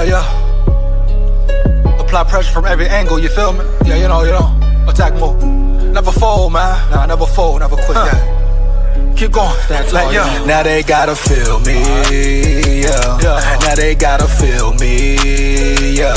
yeah. Apply pressure from every angle, you feel me? Yeah, you know. Attack move. Never fold, man. Nah, never fold, never quit, yeah. Keep going. Like, yeah. Now they gotta feel me, yeah. Now they gotta feel me, yeah.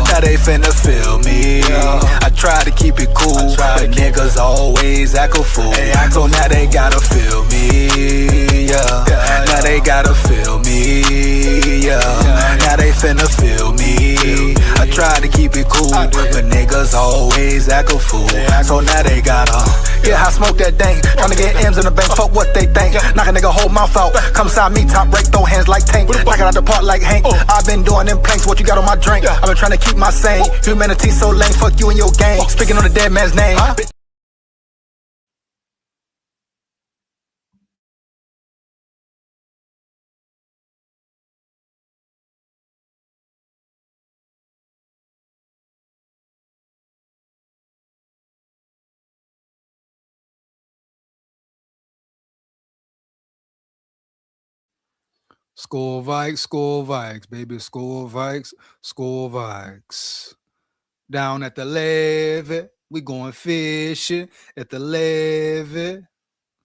Now they finna feel me. I try to keep it cool, but niggas always act a fool. So now they gotta feel me, yeah. Now they gotta feel me, yeah. Now they finna feel me. I try to keep it cool, but niggas always act a fool. So now they gotta, yeah, I smoke that dang. Tryna get M's in the bank, fuck what they think. Knock a nigga whole mouth out. Come side me, top break, throw hands like Tank. Knock it out the park like Hank. I've been doing them planks, what you got on my drink? I've been trying to keep my sane. Humanity so lame, fuck you and your gang. Speaking on the dead man's name. SKOL Vikes, baby. SKOL Vikes. Down at the levee, we going fishing at the levee.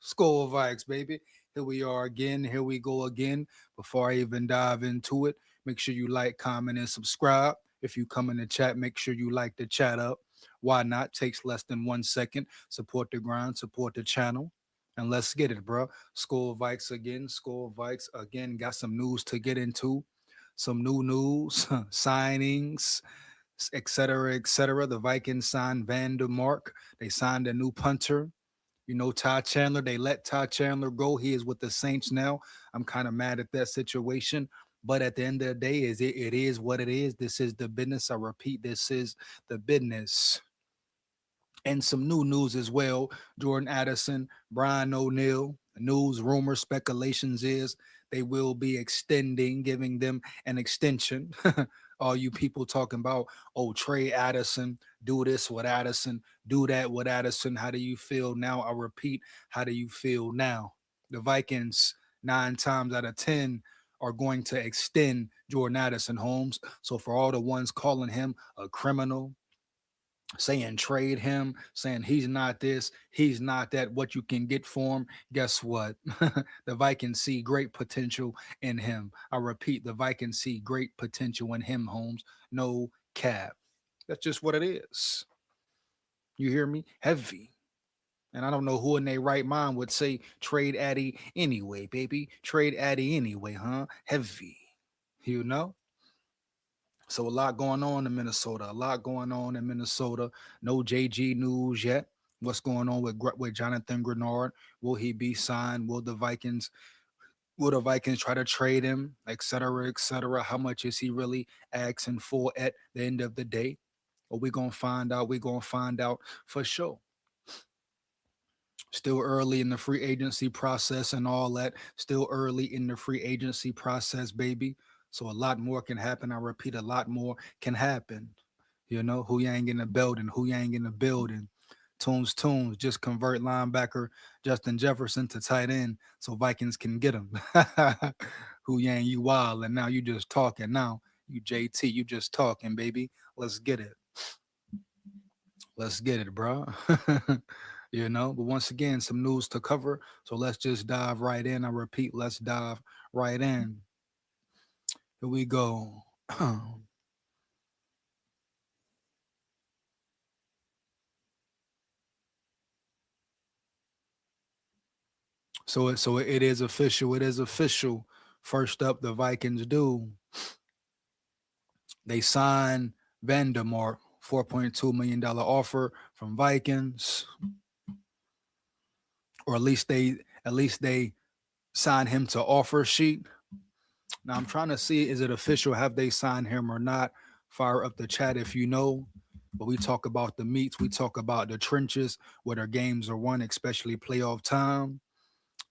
SKOL Vikes, baby. Here we are again. Here we go again. Before I even dive into it, make sure you like, comment, and subscribe. If you come in the chat, make sure you like the chat up. Why not? Takes less than 1 second. Support the grind, support the channel. And let's get it, bro. SKOL Vikes again. Got some news to get into. Some new news, signings, etc., etc. The Vikings signed Vandermark. They signed a new punter. You know, Ty Chandler. They let Ty Chandler go. He is with the Saints now. I'm kind of mad at that situation. But at the end of the day, it is what it is. This is the business. I repeat, this is the business. And some new news as well. Jordan Addison, Brian O'Neal. News, rumors, speculations is they will be extending, giving them an extension. All you people talking about, oh, trade Addison, do this with Addison, do that with Addison. How do you feel now? I repeat, how do you feel now? The Vikings, 9 times out of 10, are going to extend Jordan Addison, Holmes. So for all the ones calling him a criminal, saying trade him, saying he's not this, he's not that, what you can get for him, guess what? The Vikings see great potential in him. I repeat, the Vikings see great potential in him, Holmes. No cap. That's just what it is. You hear me? Heavy. And I don't know who in their right mind would say trade Addy anyway, baby. Trade Addy anyway, huh? Heavy. You know? So a lot going on in Minnesota. No JG news yet. What's going on with Jonathan Grenard? Will he be signed? Will the Vikings try to trade him, etc., etc.? How much is he really asking for at the end of the day? Well, we're going to find out. We're going to find out for sure. Still early in the free agency process and all that. Still early in the free agency process, baby. So a lot more can happen. I repeat, a lot more can happen. You know, who yang in the building, Tunes, just convert linebacker Justin Jefferson to tight end so Vikings can get him. Who yang, you wild, and now you just talking now. You JT, you just talking, baby. Let's get it. Let's get it, bro. You know, but once again, some news to cover. So let's just dive right in. I repeat, let's dive right in. Here we go. So it is official. It is official. First up, the Vikings do. They sign Vandermark, $4.2 million offer from Vikings. Or at least they sign him to offer sheet. Now I'm trying to see, is it official? Have they signed him or not? Fire up the chat if you know. But we talk about the meats. We talk about the trenches where their games are won, especially playoff time.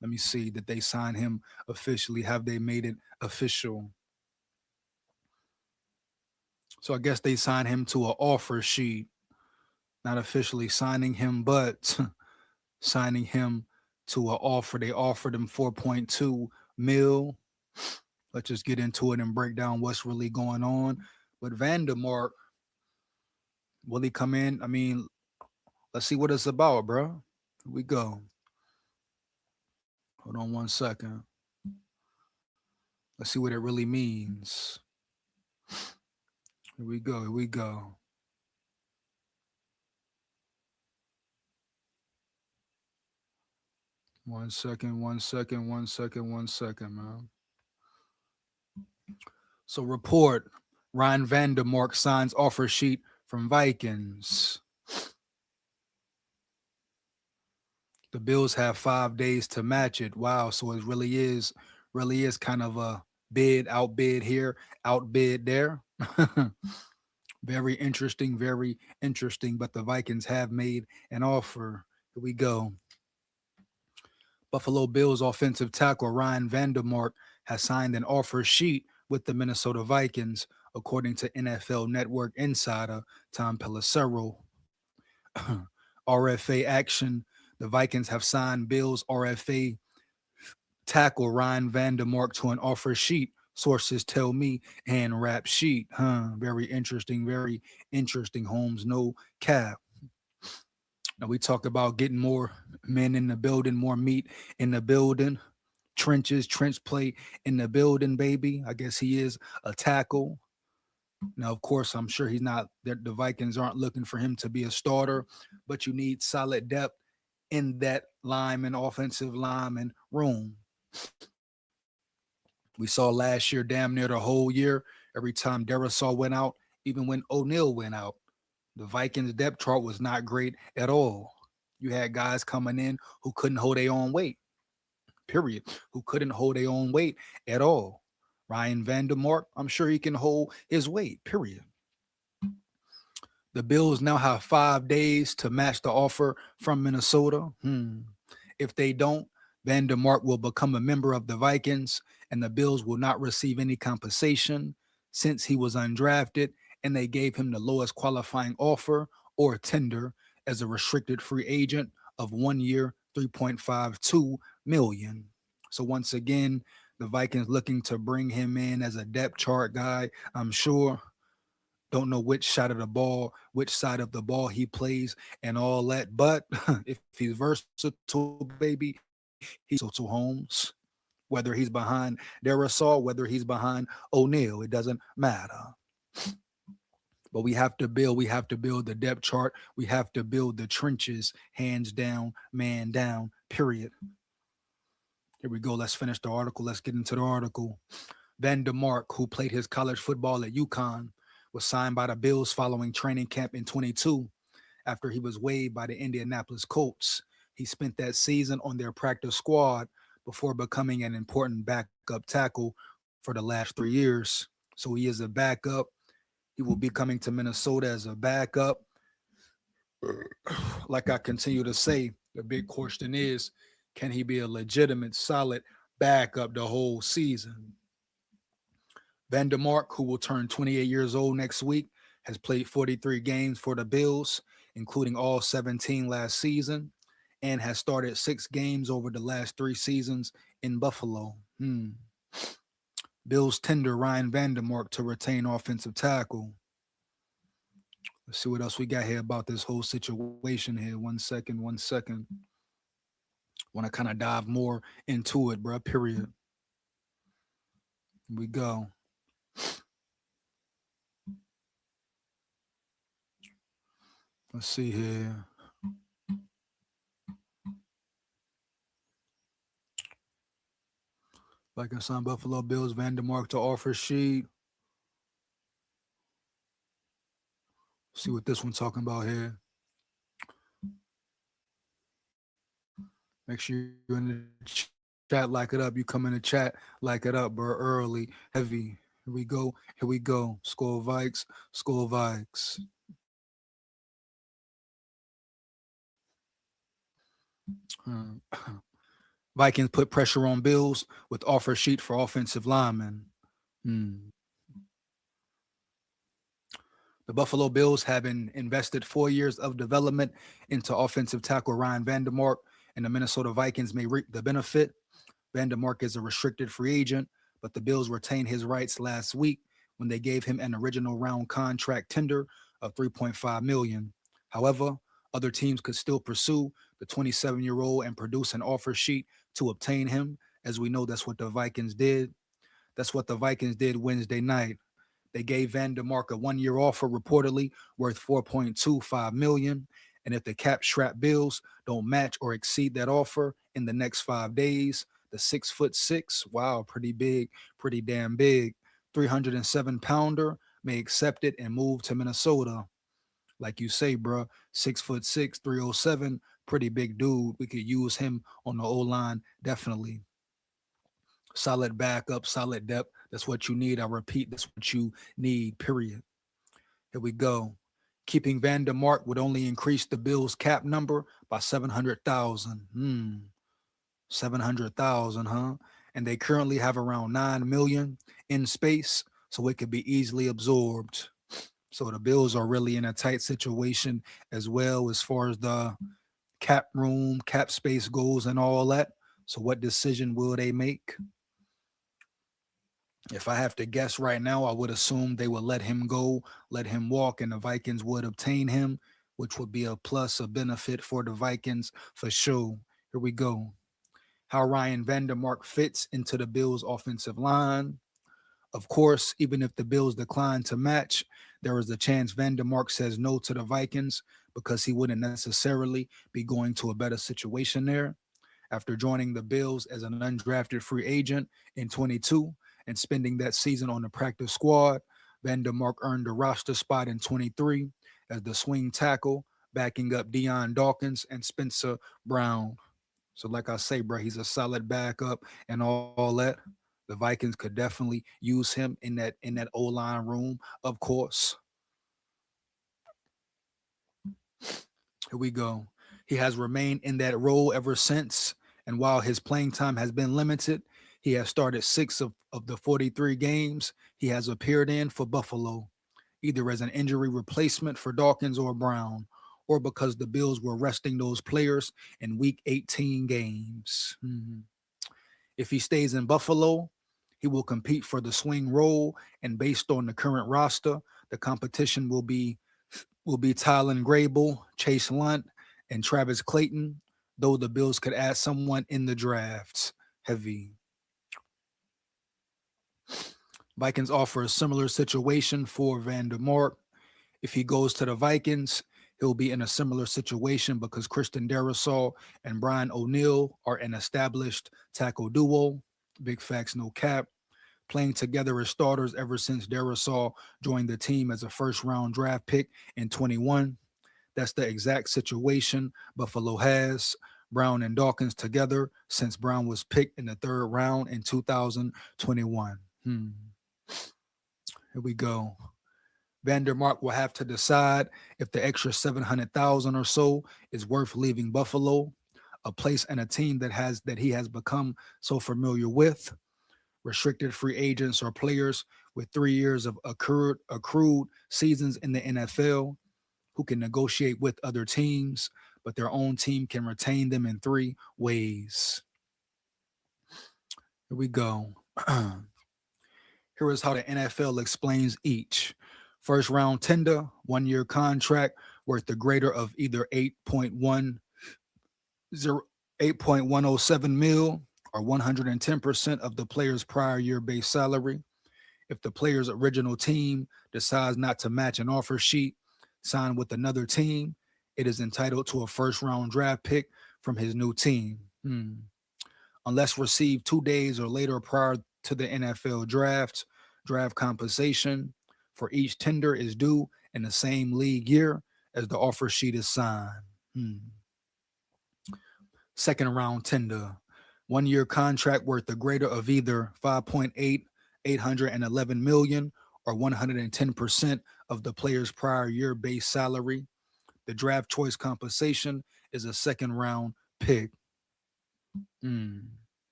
Let me see. Did they sign him officially? Have they made it official? So I guess they signed him to an offer sheet. Not officially signing him, but signing him to an offer. They offered him $4.2 million. Let's just get into it and break down what's really going on. But Vandermark, will he come in? I mean, let's see what it's about, bro. Here we go. Hold on 1 second. Let's see what it really means. Here we go. Here we go. 1 second, 1 second, 1 second, 1 second, man. So report, Ryan Vandermark signs offer sheet from Vikings. The Bills have 5 days to match it. Wow, so it really is kind of a outbid here, outbid there. Very interesting, but the Vikings have made an offer. Here we go. Buffalo Bills offensive tackle Ryan Vandermark has signed an offer sheet with the Minnesota Vikings, according to NFL Network insider Tom Pelissero. RFA action. The Vikings have signed Bills RFA tackle Ryan Vandermark to an offer sheet, sources tell me, and rap sheet. Very interesting, Holmes. No cap. Now we talk about getting more men in the building, more meat in the building. Trench play in the building, baby. I guess he is a tackle. Now, of course, I'm sure he's not. The Vikings aren't looking for him to be a starter, but you need solid depth in that offensive lineman room. We saw last year, damn near the whole year, every time Darisaw went out, even when O'Neal went out, the Vikings depth chart was not great at all. You had guys coming in who couldn't hold their own weight, period, who couldn't hold their own weight at all. Ryan Vandermark, I'm sure he can hold his weight, period. The Bills now have 5 days to match the offer from Minnesota. If they don't, Vandermark will become a member of the Vikings, and the Bills will not receive any compensation since he was undrafted, and they gave him the lowest qualifying offer or tender as a restricted free agent of 1 year, $3.52 million. So once again, the Vikings looking to bring him in as a depth chart guy, I'm sure. Don't know which side of the ball he plays and all that. But if he's versatile, baby, he's versatile, Holmes. Whether he's behind Darisaw, whether he's behind O'Neal, it doesn't matter. But we have to build the depth chart. We have to build the trenches, hands down, man down, period. Here we go. Let's finish the article. Let's get into the article. Vandermark, who played his college football at UConn, was signed by the Bills following training camp in 22 after he was waived by the Indianapolis Colts. He spent that season on their practice squad before becoming an important backup tackle for the last 3 years. So he is a backup. He will be coming to Minnesota as a backup. Like I continue to say, the big question is, can he be a legitimate, solid backup the whole season? Vandermark, who will turn 28 years old next week, has played 43 games for the Bills, including all 17 last season, and has started 6 games over the last 3 seasons in Buffalo. Bills tender Ryan Vandermark to retain offensive tackle. Let's see what else we got here about this whole situation here. 1 second. Want to kind of dive more into it, bro, period. Here we go. Let's see here. Like I signed Buffalo Bills, Vandermark to offer sheet. See what this one's talking about here. Make sure you're in the chat, like it up. You come in the chat, like it up, bro, early, heavy. Here we go. SKOL Vikes. Vikings put pressure on Bills with offer sheet for offensive linemen. The Buffalo Bills have invested 4 years of development into offensive tackle Ryan Vandermark, and the Minnesota Vikings may reap the benefit. Vandermark is a restricted free agent, but the Bills retained his rights last week when they gave him an original round contract tender of $3.5 million. However, other teams could still pursue the 27-year-old and produce an offer sheet to obtain him. As we know, that's what the Vikings did. That's what the Vikings did Wednesday night. They gave Vandermark a one-year offer reportedly worth $4.25 million. And if the cap-strapped Bills don't match or exceed that offer in the next 5 days, the 6'6", wow, pretty big, pretty damn big, 307-pounder may accept it and move to Minnesota. Like you say, bro, 6'6", 307, pretty big dude. We could use him on the O-line, definitely. Solid backup, solid depth. That's what you need. I repeat, that's what you need, period. Here we go. Keeping Vandermark would only increase the Bills' cap number by $700,000. 700,000, huh? And they currently have around $9 million in space, so it could be easily absorbed. So the Bills are really in a tight situation as well as far as the cap room, cap space goes and all that. So what decision will they make? If I have to guess right now, I would assume they would let him go, let him walk, and the Vikings would obtain him, which would be a plus, a benefit for the Vikings for sure. Here we go. How Ryan Vandermark fits into the Bills' offensive line. Of course, even if the Bills decline to match, there is a chance Vandermark says no to the Vikings because he wouldn't necessarily be going to a better situation there. After joining the Bills as an undrafted free agent in 22 and spending that season on the practice squad, Vandermark earned a roster spot in 23 as the swing tackle, backing up Deion Dawkins and Spencer Brown. So like I say, bro, he's a solid backup and all that. The Vikings could definitely use him in that O-line room, of course. Here we go. He has remained in that role ever since, and while his playing time has been limited, he has started 6 of the 43 games he has appeared in for Buffalo, either as an injury replacement for Dawkins or Brown, or because the Bills were resting those players in Week 18 games. If he stays in Buffalo, he will compete for the swing role, and based on the current roster, the competition will be Tylen Grable, Chase Lunt, and Travis Clayton, though the Bills could add someone in the drafts. Heavy. Vikings offer a similar situation for Vandermark. If he goes to the Vikings, he'll be in a similar situation because Christian Darrisaw and Brian O'Neill are an established tackle duo. Big facts, no cap. Playing together as starters ever since Darrisaw joined the team as a first-round draft pick in 21. That's the exact situation Buffalo has. Brown and Dawkins together since Brown was picked in the 3rd round in 2021. Here we go. Vandermark will have to decide if the extra $700,000 or so is worth leaving Buffalo, a place and a team that he has become so familiar with. Restricted free agents or players with 3 years of accrued seasons in the NFL who can negotiate with other teams, but their own team can retain them in 3 ways. Here we go. Here is how the NFL explains each. First round tender, 1-year contract worth the greater of either 8.107 mil or 110% of the player's prior year base salary. If the player's original team decides not to match an offer sheet signed with another team, it is entitled to a first-round draft pick from his new team. Unless received 2 days or later prior to the NFL draft compensation for each tender is due in the same league year as the offer sheet is signed. Second round tender, 1-year contract worth the greater of either 811 million or 110% of the player's prior year base salary. The draft choice compensation is a 2nd round pick. Here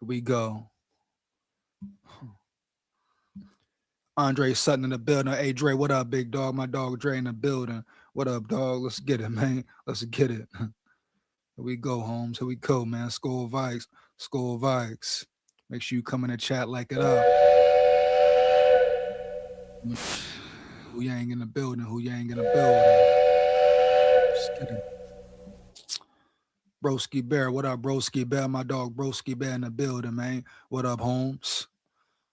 we go. Andre Sutton in the building. Hey, Dre, what up, big dog? My dog Dre in the building. What up, dog? Let's get it, man. Let's get it. Here we go, Holmes. Here we go, man. SKOL Vikes. SKOL Vikes. Make sure you come in the chat, like it up. Who yang in the building? Who yang in the building? Broski Bear, what up, Broski Bear? My dog Broski Bear in the building, man. What up, Holmes?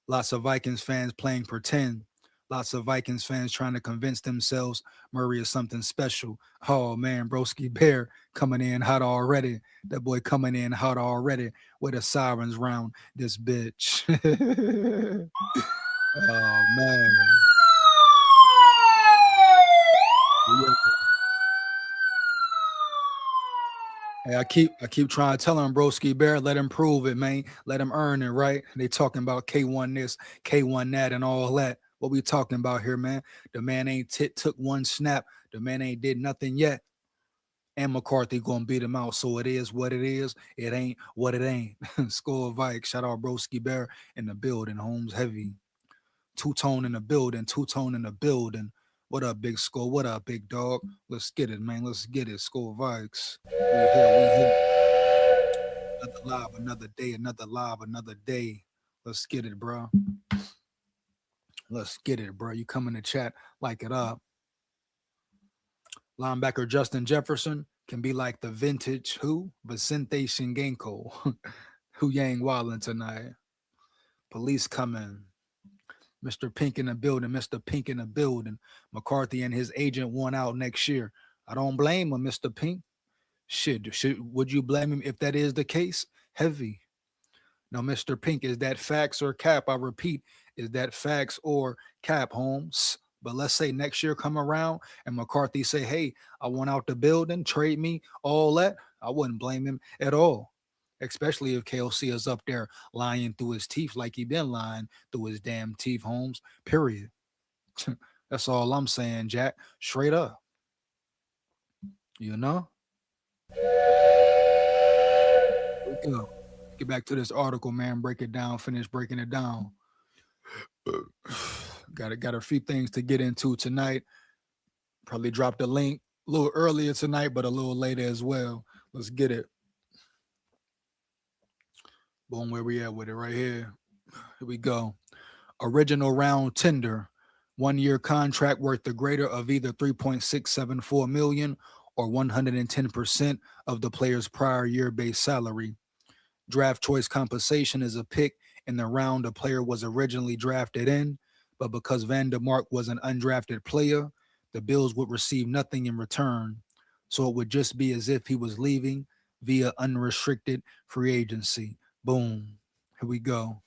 Lots of Vikings fans playing pretend. Lots of Vikings fans trying to convince themselves Murray is something special. Oh, man, Broski Bear coming in hot already. That boy coming in hot already with the sirens round this bitch. Oh, man. Yeah. Hey, I keep trying to tell him, Broski Bear, let him prove it, man. Let him earn it, right? They talking about K1 this, K1 that, and all that. What we talking about here, man? The man ain't took one snap. The man ain't did nothing yet. And McCarthy gonna beat him out. So it is what it is. It ain't what it ain't. SKOL Vikes. Shout out Broski Bear in the building. Holmes heavy. Two-tone in the building. Two-tone in the building. What up, big SKOL? What up, big dog? Let's get it, man. Let's get it. SKOL Vikes. We here. Another live, another day, another live, another day. Let's get it, bro. Let's get it, bro. You come in the chat, like it up. Linebacker Justin Jefferson can be like the vintage who? Vicente Shingenko. Who yang wildin' tonight? Police coming. Mr. Pink in the building. Mr. Pink in the building. McCarthy and his agent won out next year. I don't blame him, Mr. Pink. Would you blame him if that is the case? Heavy. Now, Mr. Pink, is that facts or cap? I repeat, is that facts or cap, Holmes? But let's say next year come around and McCarthy say, hey, I want out the building, trade me, all that. I wouldn't blame him at all. Especially if KOC is up there lying through his teeth like he been lying through his damn teeth, Holmes, period. That's all I'm saying, Jack. Straight up. You know? Go. Get back to this article, man. Break it down. Finish breaking it down. Got a few things to get into tonight. Probably dropped the link a little earlier tonight, but a little later as well. Let's get it. Boom, where we at with it right here. Here we go. Original round tender. 1 year contract worth the greater of either $3.674 million or 110% of the player's prior year base salary. Draft choice compensation is a pick in the round a player was originally drafted in, but because Vandermark was an undrafted player, the Bills would receive nothing in return. So it would just be as if he was leaving via unrestricted free agency. Boom. Here we go.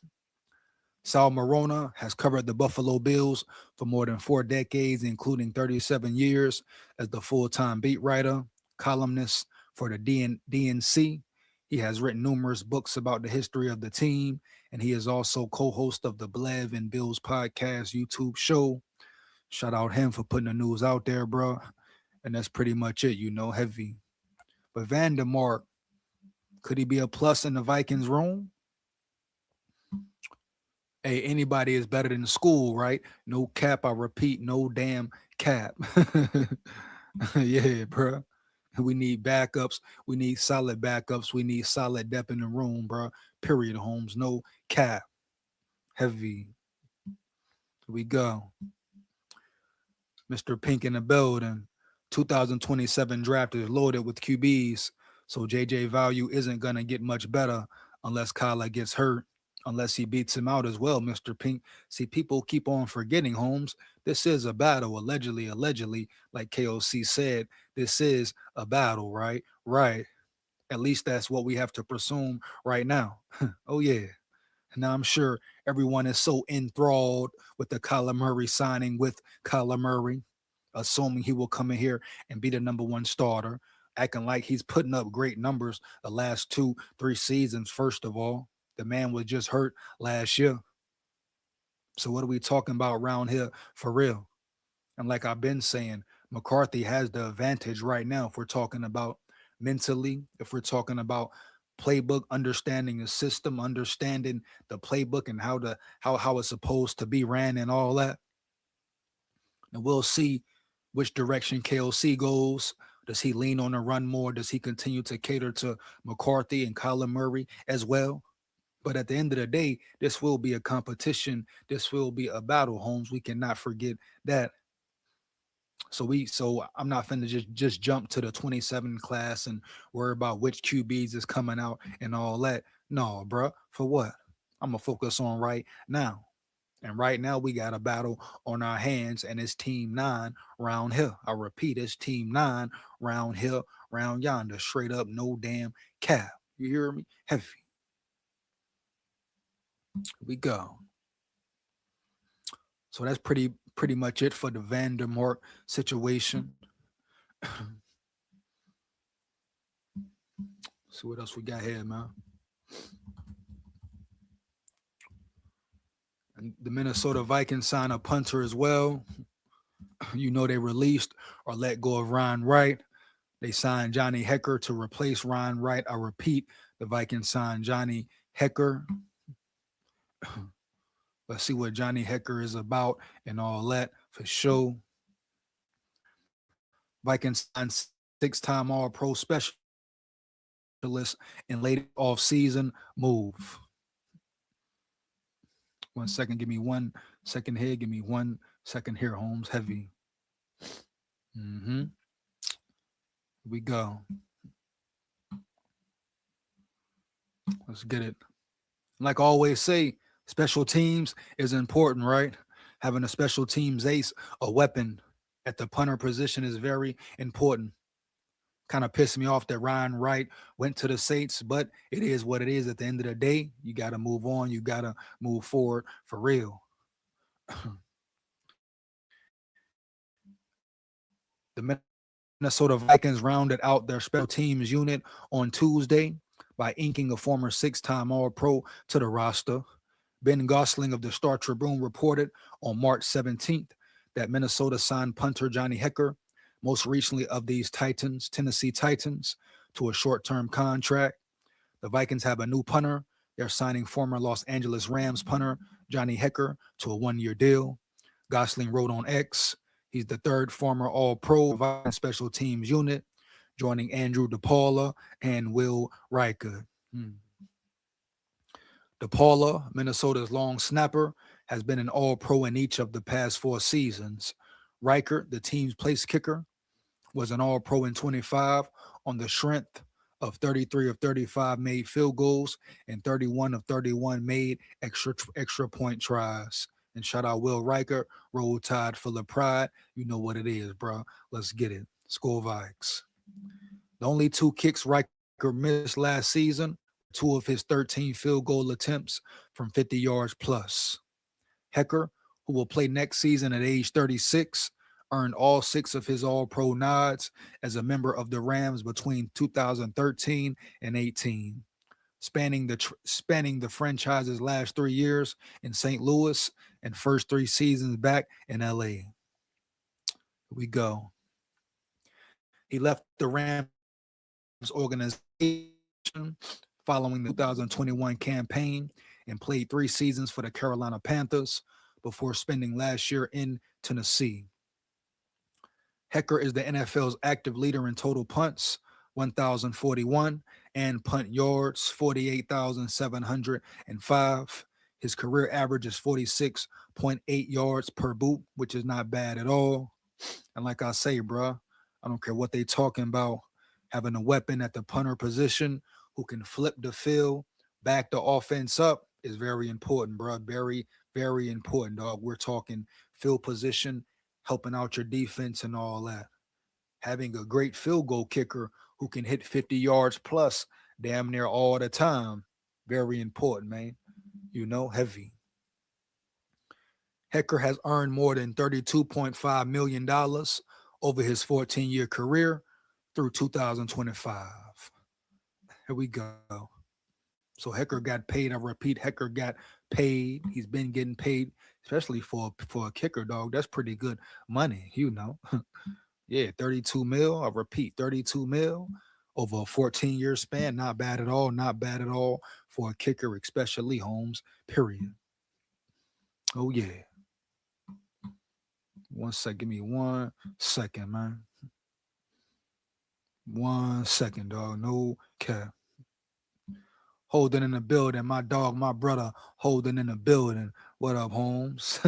Sal Marona has covered the Buffalo Bills for more than 4 decades, including 37 years as the full-time beat writer, columnist for the DNC. He has written numerous books about the history of the team, and he is also co-host of the Blev and Bills podcast YouTube show. Shout out him for putting the news out there, bro. And that's pretty much it, you know, heavy. But Vandermark, could he be a plus in the Vikings room? Hey, anybody is better than school, right? No cap, I repeat, no damn cap. Yeah, bro. We need backups. We need solid backups. We need solid depth in the room, bro. Period, Holmes. No cap. Heavy. Here we go. Mr. Pink in the building. 2027 draft is loaded with QBs, so JJ value isn't going to get much better unless Kyler gets hurt, unless he beats him out as well, Mr. Pink. See, people keep on forgetting, Holmes. This is a battle, allegedly, like KOC said. This is a battle, right? Right. At least that's what we have to presume right now. Oh, yeah. Now I'm sure everyone is so enthralled with the Kyler Murray signing with Kyler Murray, assuming he will come in here and be the number one starter, acting like he's putting up great numbers the last 2-3 seasons. First of all, the man was just hurt last year. So what are we talking about around here for real? And like I've been saying, McCarthy has the advantage right now if we're talking about mentally, if we're talking about playbook, understanding the system, understanding the playbook and how it's supposed to be ran and all that. And we'll see which direction KOC goes. Does he lean on the run more? Does he continue to cater to McCarthy and Kyler Murray as well? But at the end of the day, this will be a competition. This will be a battle, Holmes. We cannot forget that. So I'm not finna just jump to the 27 class and worry about which QBs is coming out and all that. No, bro. For what? I'm gonna focus on right now. And right now we got a battle on our hands, and it's team 9 round here. I repeat, it's team 9 round here, round yonder. Straight up, no damn cap. You hear me? Heavy. Here we go. So that's pretty much it for the Vandermark situation. See what else we got here, man. And the Minnesota Vikings sign a punter as well. You know, they released or let go of Ron Wright. They signed Johnny Hekker to replace Ron Wright. I repeat, the Vikings signed Johnny Hekker. Let's see what Johnny Hekker is about and all that for sure. Vikings signed 6-time All-Pro specialist in late off-season move. 1 second. Give me 1 second here. Give me 1 second here, Holmes. Heavy. Here we go. Let's get it. Like I always say, special teams is important, right? Having a special teams ace, a weapon at the punter position is very important. Kind of pissed me off that Ryan Wright went to the Saints, but it is what it is. At the end of the day, you got to move on. You got to move forward for real. The Minnesota Vikings rounded out their special teams unit on Tuesday by inking a former 6-time All-Pro to the roster. Ben Gosling of the Star Tribune reported on March 17th that Minnesota signed punter Johnny Hekker, most recently of these Tennessee Titans, to a short-term contract. The Vikings have a new punter. They're signing former Los Angeles Rams punter Johnny Hekker to a 1-year deal. Gosling wrote on X, he's the third former All-Pro Vikings special teams unit, joining Andrew DePaula and Will Riker. DePaula, Minnesota's long snapper, has been an All-Pro in each of the past 4 seasons. Riker, the team's place kicker, was an All-Pro in 25 on the strength of 33 of 35 made field goals and 31 of 31 made extra point tries. And shout out Will Riker, Roll Tide full of pride. You know what it is, bro. Let's get it. SKOL Vikes. The only 2 kicks Riker missed last season, 2 of his 13 field goal attempts from 50 yards plus. Hekker, who will play next season at age 36, earned all 6 of his All-Pro nods as a member of the Rams between 2013 and 18, spanning the franchise's last 3 years in St. Louis and first 3 seasons back in LA. Here we go. He left the Rams organization following the 2021 campaign and played 3 seasons for the Carolina Panthers before spending last year in Tennessee. Hekker is the NFL's active leader in total punts, 1,041, and punt yards, 48,705. His career average is 46.8 yards per boot, which is not bad at all. And like I say, bro, I don't care what they talking about. Having a weapon at the punter position who can flip the field, back the offense up is very important, bro. Very, very important, dog. We're talking field position, helping out your defense and all that. Having a great field goal kicker who can hit 50 yards plus damn near all the time, very important, man. You know, heavy. Hekker has earned more than $32.5 million over his 14-year career through 2025. Here we go. So Hekker got paid. I repeat, Hekker got paid. He's been getting paid, especially for a kicker, dog. That's pretty good money, you know. Yeah, 32 mil. I repeat, 32 mil over a 14-year span. Not bad at all. Not bad at all for a kicker, especially Holmes, period. Oh, yeah. 1 second. Give me 1 second, man. 1 second, dog. No cap. Holding in the building. My dog, my brother, Holding in the building. What up, Holmes?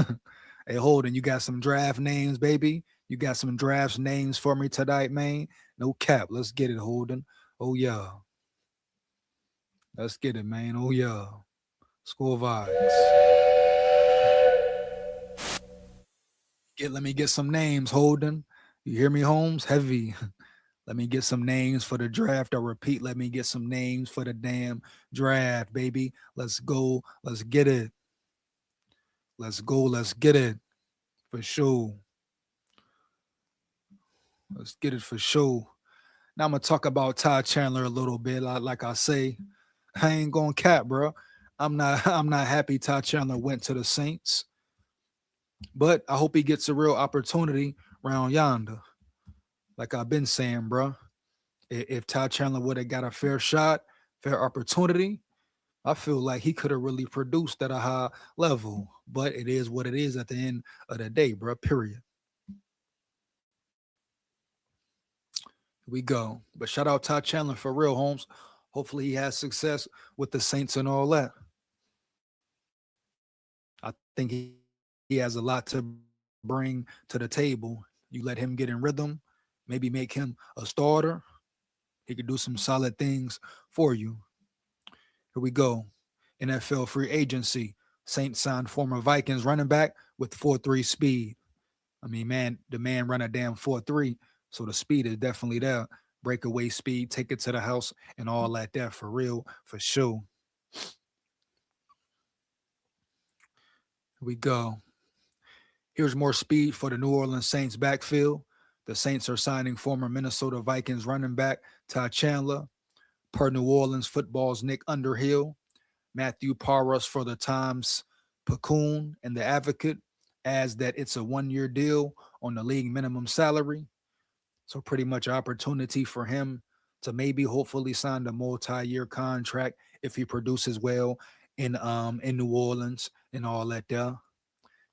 Hey, Holden, you got some draft names, baby? You got some draft names for me tonight, man? No cap. Let's get it, Holden. Oh, yeah. Let's get it, man. Oh, yeah. SKOL Vikes. Let me get some names, Holden. You hear me, Holmes? Heavy. Let me get some names for the draft. I repeat, let me get some names for the damn draft, baby. Let's go. Let's get it. Let's go. Let's get it. For sure. Let's get it for sure. Now I'm going to talk about Ty Chandler a little bit. Like I say, I ain't going to cap, bro. I'm not happy Ty Chandler went to the Saints. But I hope he gets a real opportunity around yonder. Like I've been saying, bro. If Ty Chandler would have got a fair shot, fair opportunity, I feel like he could have really produced at a high level. But it is what it is at the end of the day, bro. Period. Here we go. But shout out Ty Chandler for real, Holmes. Hopefully he has success with the Saints and all that. I think he has a lot to bring to the table. You let him get in rhythm, maybe make him a starter. He could do some solid things for you. Here we go. NFL free agency. Saints signed former Vikings running back with 4.3 speed. I mean, man, the man run a damn 4.3, so the speed is definitely there. Breakaway speed, take it to the house, and all like that for real, for sure. Here we go. Here's more speed for the New Orleans Saints backfield. The Saints are signing former Minnesota Vikings running back Ty Chandler. Per New Orleans Football's Nick Underhill, Matthew Paras for the Times Picayune and the Advocate adds that it's a one-year deal on the league minimum salary. So pretty much opportunity for him to maybe hopefully sign a multi-year contract if he produces well in New Orleans and all that there.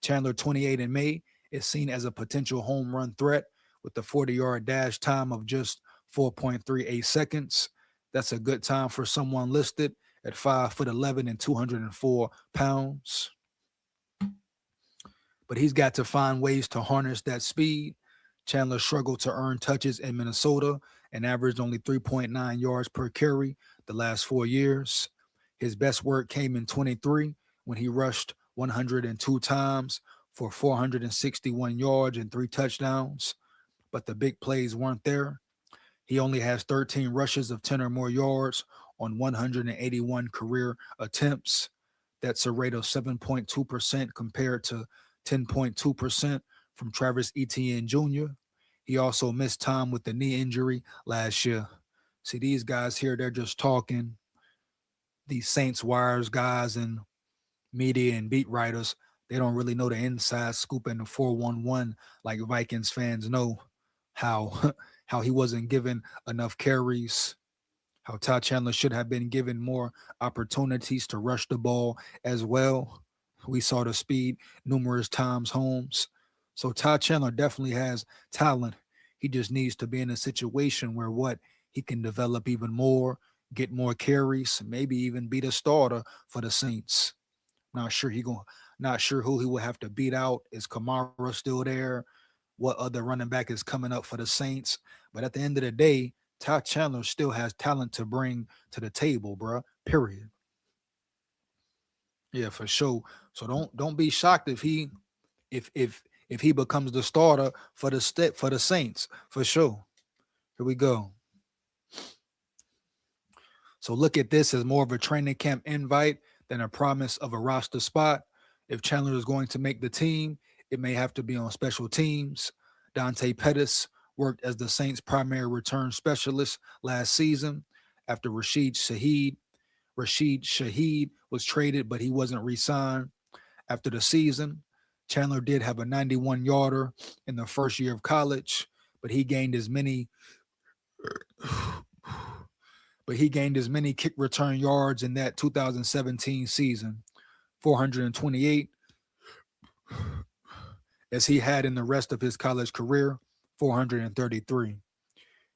Chandler, 28 in May, is seen as a potential home run threat with the 40-yard dash time of just 4.38 seconds. That's a good time for someone listed at 5'11" and 204 pounds. But he's got to find ways to harness that speed. Chandler struggled to earn touches in Minnesota and averaged only 3.9 yards per carry the last 4 years. His best work came in 23 when he rushed 102 times for 461 yards and 3 touchdowns. But the big plays weren't there. He only has 13 rushes of 10 or more yards on 181 career attempts. That's a rate of 7.2% compared to 10.2% from Travis Etienne Jr. He also missed time with the knee injury last year. See, these guys here, they're just talking. These Saints wires guys and media and beat writers, they don't really know the inside scoop and the 411 like Vikings fans know how he wasn't given enough carries, how Ty Chandler should have been given more opportunities to rush the ball as well. We saw the speed numerous times, Holmes. So Ty Chandler definitely has talent. He just needs to be in a situation where he can develop even more, get more carries, maybe even be the starter for the Saints. Not sure who he will have to beat out. Is Kamara still there? What other running back is coming up for the Saints? But at the end of the day, Ty Chandler still has talent to bring to the table, bro. Period. Yeah, for sure. So don't be shocked if he becomes the starter for the Saints, for sure. Here we go. So look at this as more of a training camp invite than a promise of a roster spot. If Chandler is going to make the team, it may have to be on special teams. Dante Pettis worked as the Saints' primary return specialist last season after Rashid Shaheed was traded, but he wasn't re-signed. After the season, Chandler did have a 91-yarder in the first year of college, but he gained as many kick return yards in that 2017 season, 428, as he had in the rest of his college career, 433,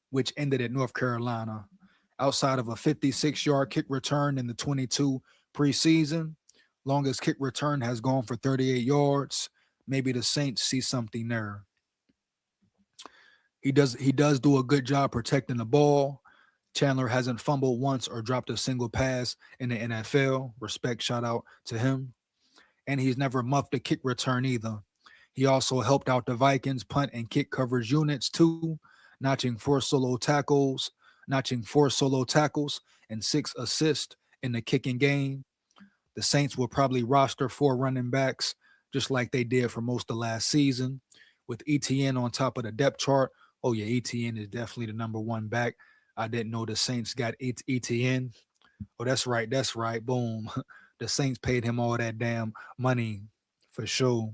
which ended at North Carolina. outside of a 56-yard kick return in the 22 preseason. Longest kick return has gone for 38 yards. Maybe the Saints see something there. He does do a good job protecting the ball. Chandler hasn't fumbled once or dropped a single pass in the NFL. Respect, shout out to him. And he's never muffed a kick return either. He also helped out the Vikings punt and kick coverage units too, notching 4 solo tackles and 6 assists in the kicking game. The Saints will probably roster 4 running backs, just like they did for most of last season, with ETN on top of the depth chart. Oh yeah, ETN is definitely the number 1 back. I didn't know the Saints got ETN. Oh, that's right. Boom. The Saints paid him all that damn money for sure.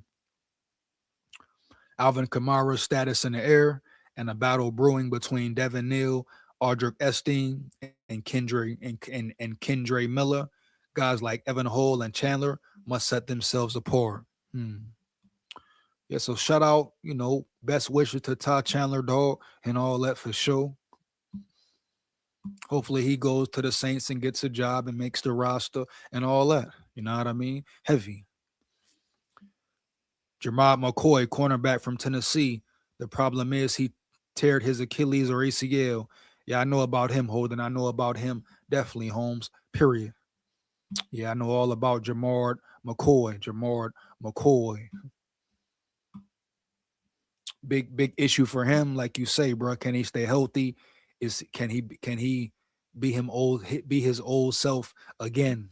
Alvin Kamara's status in the air, and a battle brewing between Devin Neal, Audric Esteen, and Kendre Miller. Guys like Evan Hull and Chandler must set themselves apart. Yeah, so shout out, best wishes to Todd Chandler, dog, and all that for sure. Hopefully he goes to the Saints and gets a job and makes the roster and all that. You know what I mean? Heavy. Jermod McCoy, cornerback from Tennessee. The problem is he teared his Achilles or ACL. Yeah, I know about him, Holden. I know about him. Definitely, Holmes. Period. Yeah, I know all about Jermod McCoy. Big issue for him, like you say, bro. Can he stay healthy? Can he be his old self again?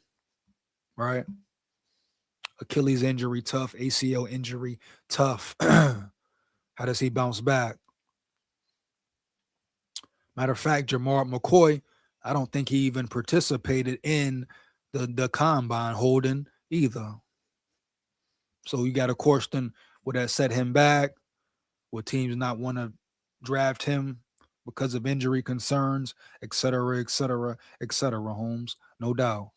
Right? Achilles injury, tough. ACL injury, tough. How does he bounce back? Matter of fact, Jermod McCoy, I don't think he even participated in the combine holding either. So you got a question, would that set him back? Would teams not want to draft him because of injury concerns, et cetera, et cetera, et cetera, Holmes? No doubt.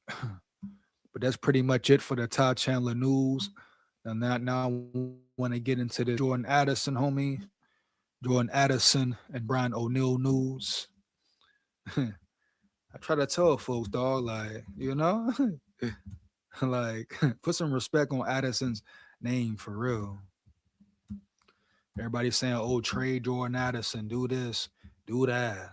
But that's pretty much it for the Todd Chandler news. And now I want to get into the Jordan Addison, homie. Jordan Addison and Brian O'Neal news. I try to tell folks, dog, like, like, put some respect on Addison's name for real. Everybody's saying, oh, trade Jordan Addison, do this, do that.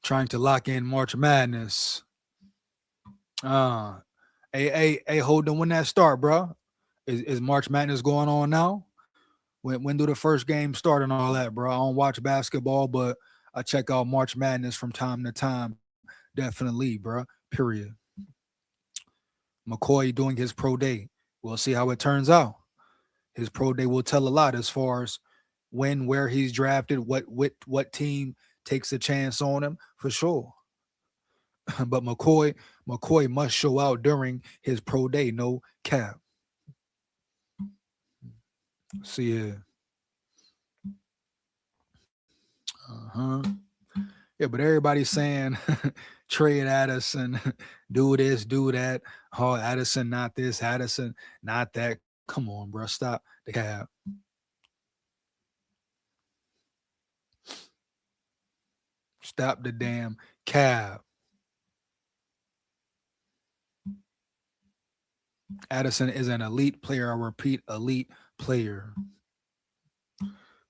Trying to lock in March Madness. Hey, Holden, when that start, bro? Is March Madness going on now? When do the first games start and all that, bro? I don't watch basketball, but I check out March Madness from time to time. Definitely, bro. Period. McCoy doing his pro day. We'll see how it turns out. His pro day will tell a lot as far as when, where he's drafted, what team takes a chance on him, for sure. But McCoy must show out during his pro day, no cap. See here. Yeah, but everybody's saying trade Addison, do this, do that. Oh, Addison, not this. Addison, not that. Come on, bro. Stop the cap. Stop the damn cap. Addison is an elite player. I repeat, elite player.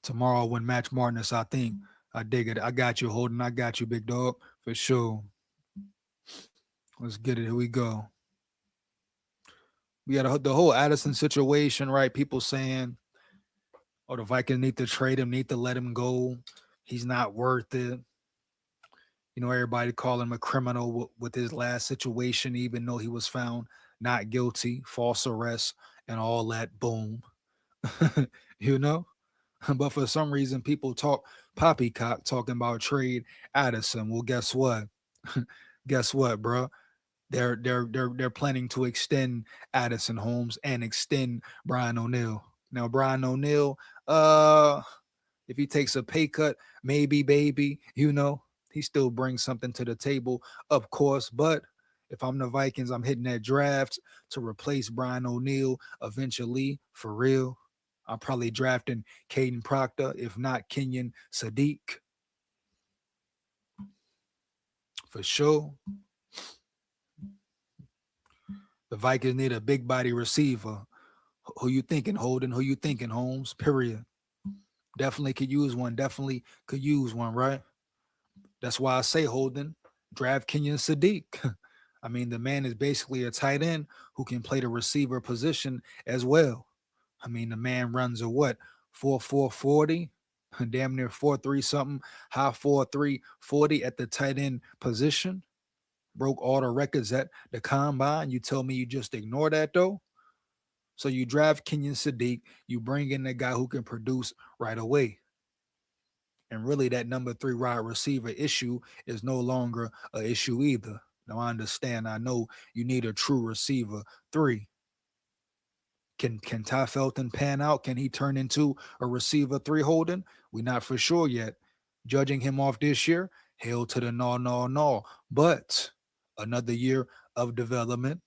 Tomorrow when Match Madness, I think. I dig it. I got you, Holden. I got you, big dog, for sure. Let's get it. Here we go. We got the whole Addison situation, right? People saying, oh, the Vikings need to trade him, need to let him go. He's not worth it. Everybody calling him a criminal with his last situation, even though he was found not guilty, false arrest, and all that. Boom. But for some reason, people talk poppycock talking about trade Addison. Well, guess what? Guess what, bro? They're planning to extend Addison Holmes and extend Brian O'Neal. Now, Brian O'Neal, if he takes a pay cut, maybe, baby, He still brings something to the table, of course. But if I'm the Vikings, I'm hitting that draft to replace Brian O'Neal eventually, for real. I'm probably drafting Caden Proctor, if not Kenyon Sadiq. For sure. The Vikings need a big body receiver. Who you thinking, Holden? Who you thinking, Holmes? Period. Definitely could use one. Definitely could use one, right? That's why I say, Holden, draft Kenyon Sadiq. I mean, the man is basically a tight end who can play the receiver position as well. I mean, the man runs a what? 4.4 40, damn near 4.3 something, high 4.3 40 at the tight end position. Broke all the records at the combine. You tell me you just ignore that though? So you draft Kenyon Sadiq, you bring in a guy who can produce right away. And really, that number 3 wide receiver issue is no longer an issue either. Now, I understand. I know you need a true receiver 3. Can Ty Felton pan out? Can he turn into a receiver 3, Holden? We're not for sure yet. Judging him off this year, hail to the no. But another year of development,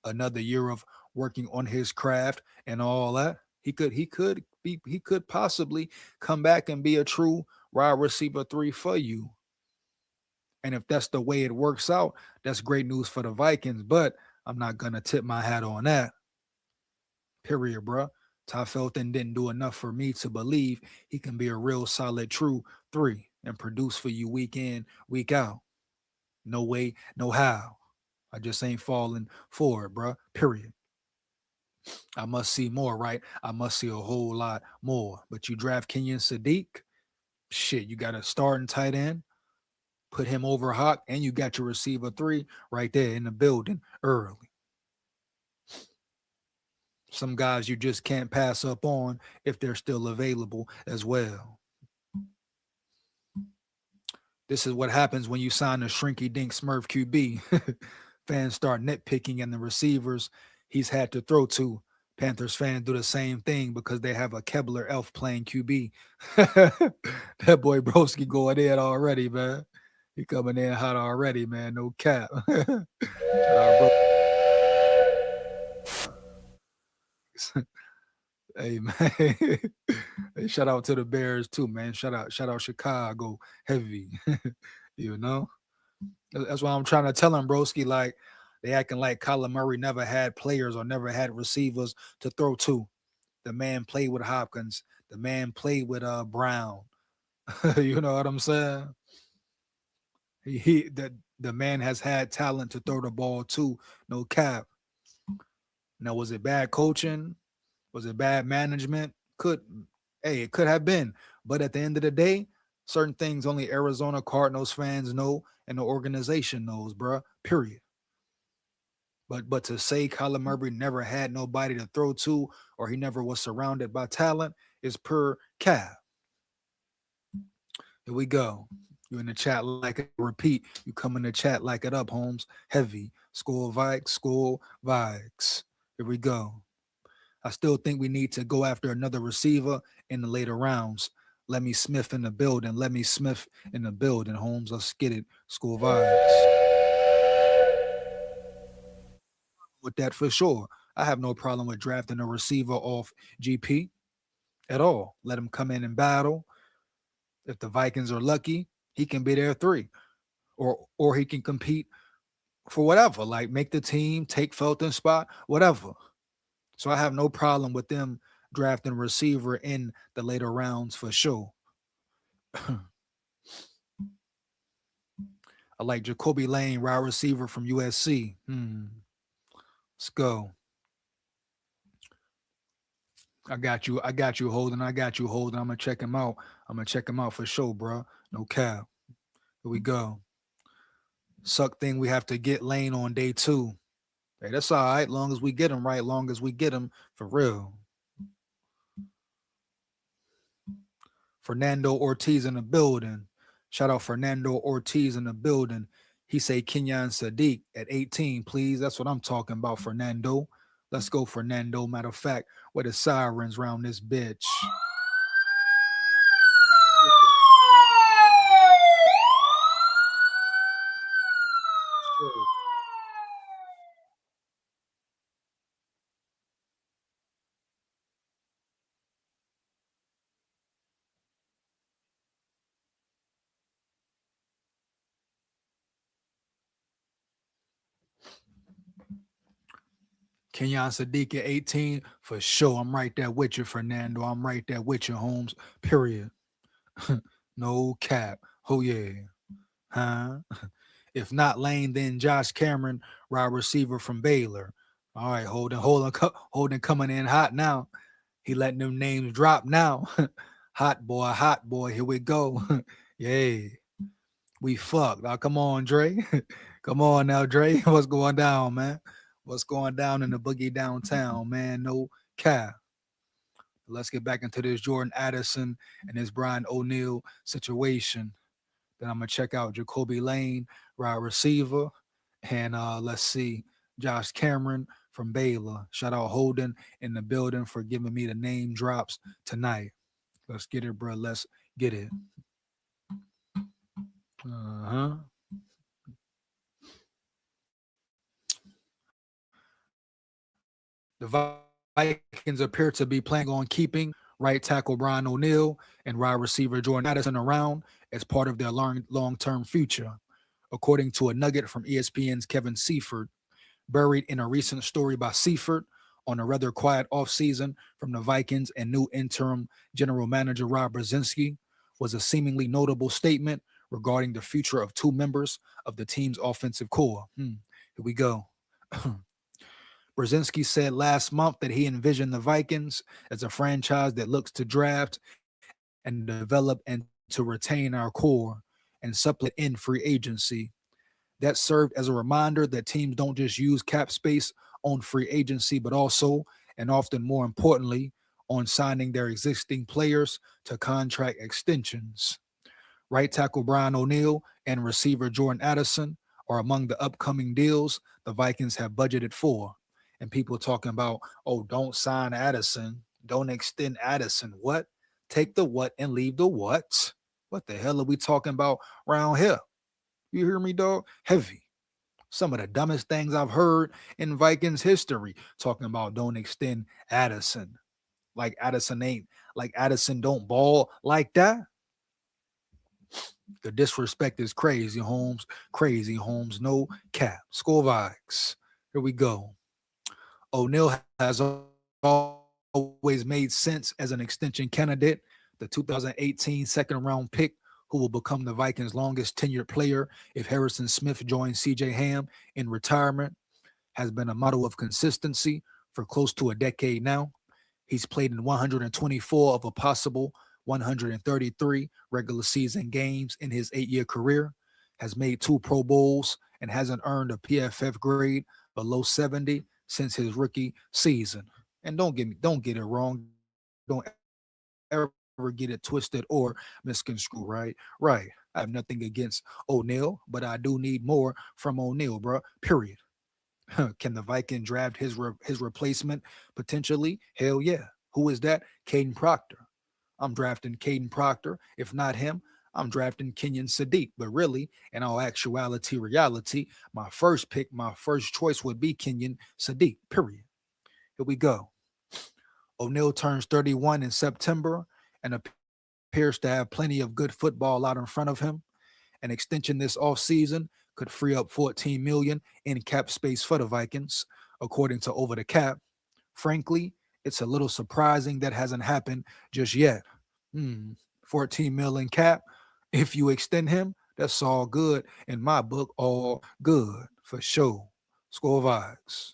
another year of working on his craft and all that. He could possibly come back and be a true wide receiver 3 for you. And if that's the way it works out, that's great news for the Vikings. But I'm not gonna tip my hat on that. Period, bro. Ty Felton didn't do enough for me to believe he can be a real solid true 3 and produce for you week in, week out. No way, no how. I just ain't falling for it, bro. Period. I must see more, right? I must see a whole lot more. But you draft Kenyon Sadiq, shit, you got a starting tight end, put him over Hawk, and you got your receiver 3 right there in the building early. Some guys you just can't pass up on if they're still available as well. This is what happens when you sign a shrinky dink Smurf QB. Fans start nitpicking, and the receivers he's had to throw to. Panthers fans do the same thing because they have a Kebler elf playing QB. That boy Broski going in already, man. He coming in hot already, man. No cap. Hey, man. Hey, shout out to the Bears too, man. Shout out Chicago heavy. You know? That's why I'm trying to tell him, broski, like, they acting like Kyler Murray never had players or never had receivers to throw to. The man played with Hopkins. The man played with Brown. You know what I'm saying? The man has had talent to throw the ball to. No cap. Now, was it bad coaching? Was it bad management? It could have been. But at the end of the day, certain things only Arizona Cardinals fans know and the organization knows, bruh. Period. But to say Kyler Murray never had nobody to throw to or he never was surrounded by talent is per cap. Here we go. You in the chat like it. Repeat. You come in the chat like it up, Holmes. Heavy. SKOL Vikes. SKOL Vikes. Here we go. I still think we need to go after another receiver in the later rounds. Lemmy Smith in the building. Lemmy Smith in the building, Holmes. Let's get it. SKOL Vikes. With that for sure. I have no problem with drafting a receiver off GP at all. Let him come in and battle. If the Vikings are lucky, he can be their 3. Or he can compete for whatever, like make the team, take Felton's spot, whatever. So I have no problem with them drafting receiver in the later rounds for sure. I like Jacoby Lane, wide receiver from USC. Let's go. I got you, Holden. I'm gonna check him out. For sure, bro. No cap. Here we go. Suck thing we have to get Lane on day 2. Hey, that's all right. Long as we get him right, long as we get him for real. Fernando Ortiz in the building. Shout out Fernando Ortiz in the building. He say Kenyon Sadiq at 18, please. That's what I'm talking about, Fernando. Let's go, Fernando. Matter of fact, where the sirens round this bitch. Kenyon Sadiq at 18, for sure. I'm right there with you, Fernando. I'm right there with you, Holmes. Period. No cap. Oh, yeah. Huh? If not Lane, then Josh Cameron, wide receiver from Baylor. All right, Holden coming in hot now. He letting them names drop now. Hot boy, here we go. Yay. We fucked. Now, come on, Dre. Come on now, Dre. What's going down, man? What's going down in the boogie downtown, man? No cap. Let's get back into this Jordan Addison and this Brian O'Neal situation. Then I'm going to check out Jacoby Lane, wide receiver. And let's see, Josh Cameron from Baylor. Shout out Holden in the building for giving me the name drops tonight. Let's get it, bro. Let's get it. Uh-huh. The Vikings appear to be planning on keeping right tackle Brian O'Neal and wide receiver Jordan Addison around as part of their long-term future, according to a nugget from ESPN's Kevin Seifert, buried in a recent story by Seifert on a rather quiet offseason from the Vikings and new interim general manager Rob Brzezinski, was a seemingly notable statement regarding the future of two members of the team's offensive core. Here we go. Brzezinski said last month that he envisioned the Vikings as a franchise that looks to draft and develop and to retain our core and supplement in free agency. That served as a reminder that teams don't just use cap space on free agency, but also, and often more importantly, on signing their existing players to contract extensions. Right tackle Brian O'Neal and receiver Jordan Addison are among the upcoming deals the Vikings have budgeted for. And people talking about, oh, don't sign Addison, don't extend Addison. What? Take the what and leave the what? What the hell are we talking about around here? You hear me, dog? Heavy. Some of the dumbest things I've heard in Vikings history, talking about don't extend Addison. Like Addison don't ball like that. The disrespect is crazy, Holmes. Crazy, Holmes. No cap. SKOL Vikes. Here we go. O'Neal has always made sense as an extension candidate. The 2018 second-round pick, who will become the Vikings' longest tenured player if Harrison Smith joins C.J. Ham in retirement, has been a model of consistency for close to a decade now. He's played in 124 of a possible 133 regular season games in his 8-year career, has made 2 Pro Bowls, and hasn't earned a PFF grade below 70 since his rookie season. And don't get it wrong. Don't ever get it twisted or misconstrued, right? Right. I have nothing against O'Neal, but I do need more from O'Neal, bro. Period. Can the Viking draft his replacement potentially? Hell yeah. Who is that? Caden Proctor. I'm drafting Caden Proctor. If not him, I'm drafting Kenyon Sadiq. But really, in all reality, my first choice would be Kenyon Sadiq, period. Here we go. O'Neal turns 31 in September and appears to have plenty of good football out in front of him. An extension this offseason could free up $14 million in cap space for the Vikings, according to Over the Cap. Frankly, it's a little surprising that hasn't happened just yet. $14 million cap. If you extend him, that's all good. In my book, all good for sure. SKOL Vikes.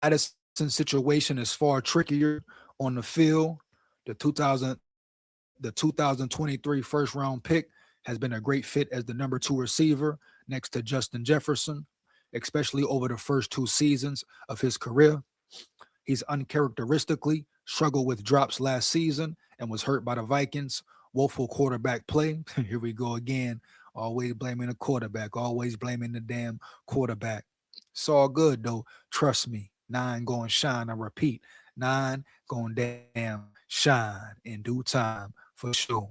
Addison's situation is far trickier on the field. The 2023 first-round pick has been a great fit as the number 2 receiver next to Justin Jefferson, especially over the first 2 seasons of his career. He's uncharacteristically struggled with drops last season and was hurt by the Vikings' woeful quarterback play. Here we go again. Always blaming the quarterback. Always blaming the damn quarterback. It's all good, though. Trust me. 9 going to shine. I repeat, 9 going damn shine in due time for sure.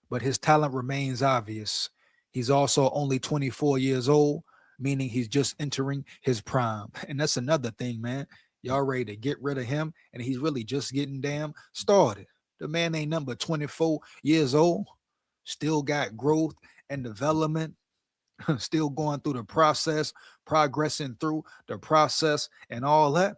But his talent remains obvious. He's also only 24 years old, meaning he's just entering his prime. And that's another thing, man. Y'all ready to get rid of him, and he's really just getting damn started. The man ain't number 24 years old, still got growth and development Still going through the process, progressing through the process and all that.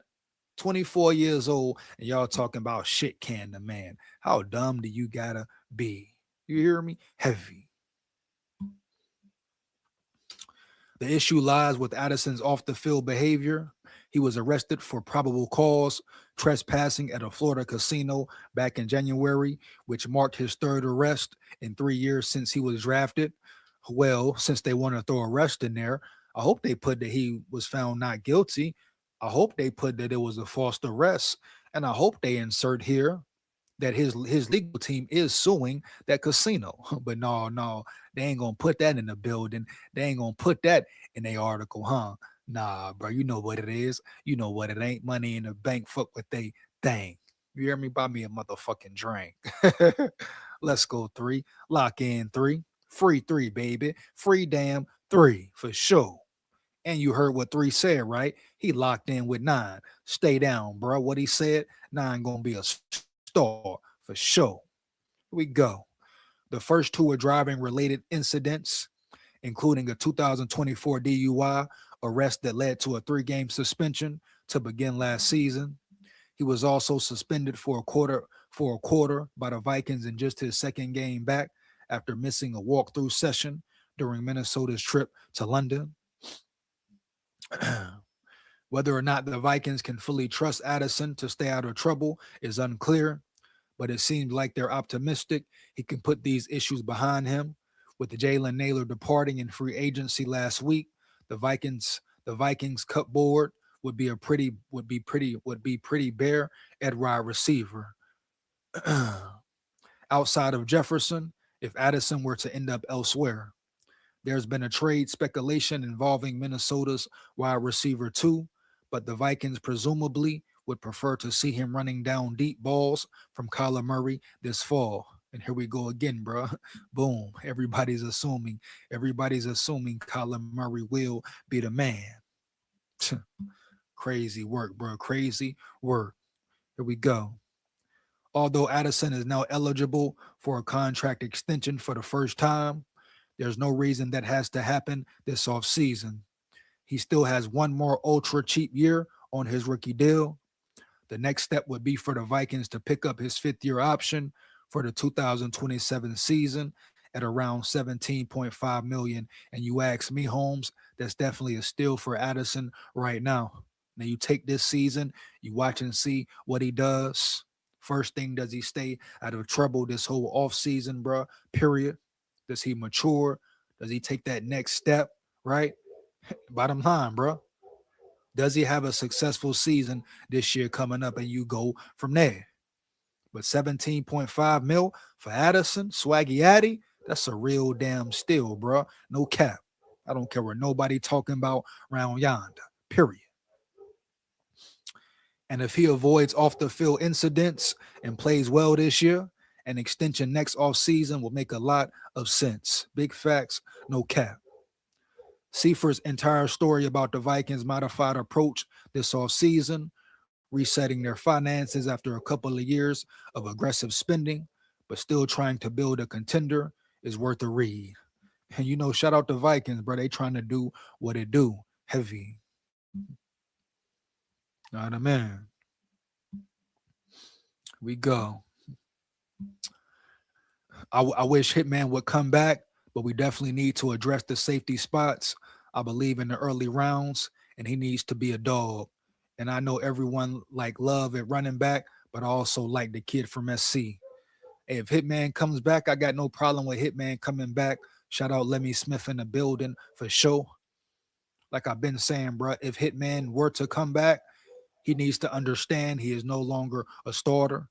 24 years old, and y'all talking about shit can the man. How dumb do you gotta be? You hear me? Heavy. The issue lies with Addison's off the field behavior. He was arrested for probable cause, trespassing at a Florida casino back in January, which marked his third arrest in 3 years since he was drafted. Well, since they want to throw arrest in there, I hope they put that he was found not guilty. I hope they put that it was a false arrest. And I hope they insert here that his legal team is suing that casino. But no, they ain't gonna put that in the building. They ain't gonna put that in the article, huh? Nah, bro, you know what it is. You know what it ain't. Money in the bank, fuck what they think. You hear me? Buy me a motherfucking drink. Let's go 3. Lock in 3. Free 3, baby. Free damn 3 for sure. And you heard what 3 said, right? He locked in with 9. Stay down, bro. What he said, 9 gonna be a star for sure. Here we go. The first 2 are driving related incidents, including a 2024 DUI arrest that led to a 3-game suspension to begin last season. He was also suspended for a quarter by the Vikings in just his second game back after missing a walkthrough session during Minnesota's trip to London. Whether or not the Vikings can fully trust Addison to stay out of trouble is unclear, but it seems like they're optimistic he can put these issues behind him. With the Jalen Naylor departing in free agency last week, the Vikings cupboard would be pretty bare at wide receiver. Outside of Jefferson, if Addison were to end up elsewhere. There's been a trade speculation involving Minnesota's wide receiver 2, but the Vikings presumably would prefer to see him running down deep balls from Kyler Murray this fall. And here we go again, bro. Boom. Everybody's assuming Kyler Murray will be the man. Crazy work, bro. Crazy work. Here we go. Although Addison is now eligible for a contract extension for the first time, there's no reason that has to happen this offseason. He still has one more ultra cheap year on his rookie deal. The next step would be for the Vikings to pick up his 5th-year option for the 2027 season at around $17.5 million. And you ask me, Holmes, that's definitely a steal for Addison right now. Now you take this season, you watch and see what he does. First thing, does he stay out of trouble this whole offseason, bro? Period. Does he mature? Does he take that next step, right? Bottom line, bro. Does he have a successful season this year coming up, and you go from there? But 17.5 mil for Addison, Swaggy Addy, that's a real damn steal, bro. No cap. I don't care what nobody talking about around yonder, period. And if he avoids off the field incidents and plays well this year, an extension next offseason will make a lot of sense. Big facts, no cap. Seifert's entire story about the Vikings' modified approach this offseason, resetting their finances after a couple of years of aggressive spending, but still trying to build a contender, is worth a read. And you know, shout out to Vikings, bro. They trying to do what it do. Heavy. Know what I mean? We go. I wish Hitman would come back, but we definitely need to address the safety spots. I believe in the early rounds, and he needs to be a dog. And I know everyone like love at running back, but I also like the kid from SC. Hey, if Hitman comes back, I got no problem with Hitman coming back. Shout out Lemmy Smith in the building for sure. Like I've been saying, bro, if Hitman were to come back, he needs to understand he is no longer a starter.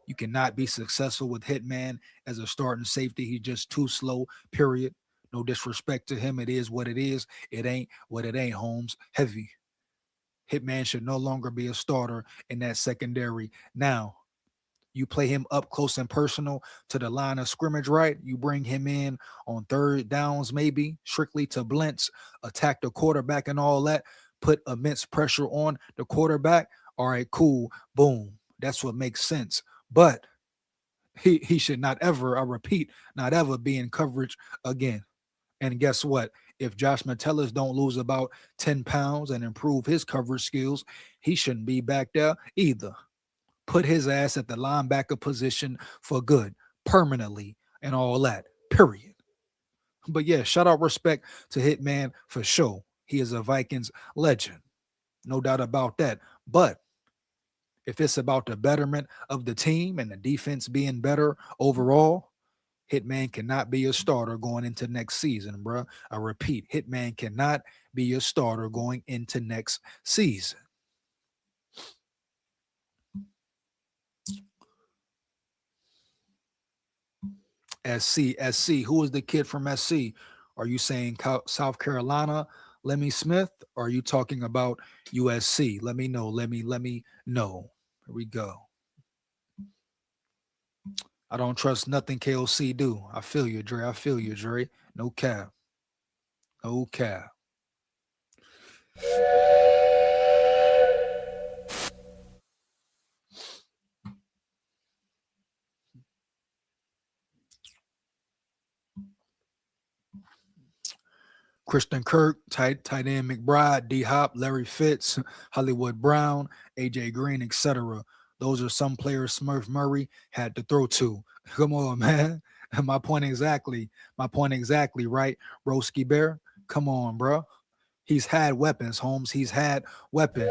You cannot be successful with Hitman as a starting safety. He's just too slow, period. No disrespect to him. It is what it is. It ain't what it ain't, Holmes. Heavy. Hitman should no longer be a starter in that secondary. Now, you play him up close and personal to the line of scrimmage, right? You bring him in on third downs, maybe, strictly to blitz, attack the quarterback and all that, put immense pressure on the quarterback. All right, cool, boom. That's what makes sense. But he should not ever, I repeat, not ever be in coverage again. And guess what? If Josh Metellus don't lose about 10 pounds and improve his coverage skills, he shouldn't be back there either. Put his ass at the linebacker position for good, permanently, and all that, period. But yeah, shout out respect to Hitman for sure. He is a Vikings legend. No doubt about that. But if it's about the betterment of the team and the defense being better overall, Hitman cannot be a starter going into next season, bro. I repeat, Hitman cannot be a starter going into next season. SC. Who is the kid from SC? Are you saying South Carolina, Lemmy Smith? Or are you talking about USC? Let me know. Let me know. Here we go. I don't trust nothing KOC do. I feel you, Dre. I feel you, Dre. No cap. No cap. Christian Kirk, tight end McBride, D Hop, Larry Fitz, Hollywood Brown, AJ Green, etc. Those are some players Smurf Murray had to throw to. Come on, man. My point exactly, right? Broski Bear. Come on, bro. He's had weapons, Holmes. He's had weapons.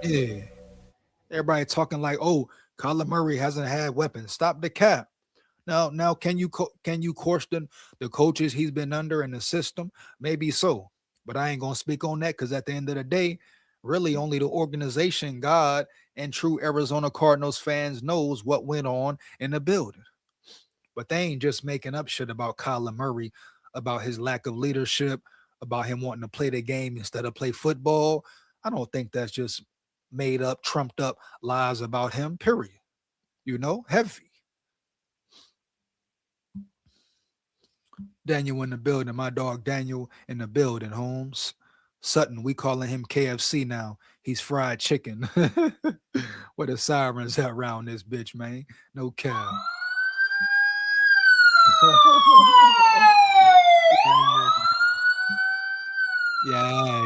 Yeah. Everybody talking like, oh, Kyler Murray hasn't had weapons. Stop the cap. Now, can you question the coaches he's been under in the system? Maybe so, but I ain't gonna speak on that because at the end of the day, really only the organization, God, and true Arizona Cardinals fans knows what went on in the building. But they ain't just making up shit about Kyler Murray, about his lack of leadership, about him wanting to play the game instead of play football. I don't think that's just made up, trumped up lies about him. Period. Heavy. Daniel in the building. My dog Daniel in the building, Holmes. Sutton, we calling him KFC now. He's fried chicken. Where the sirens at around this bitch, man? No cap. Yeah,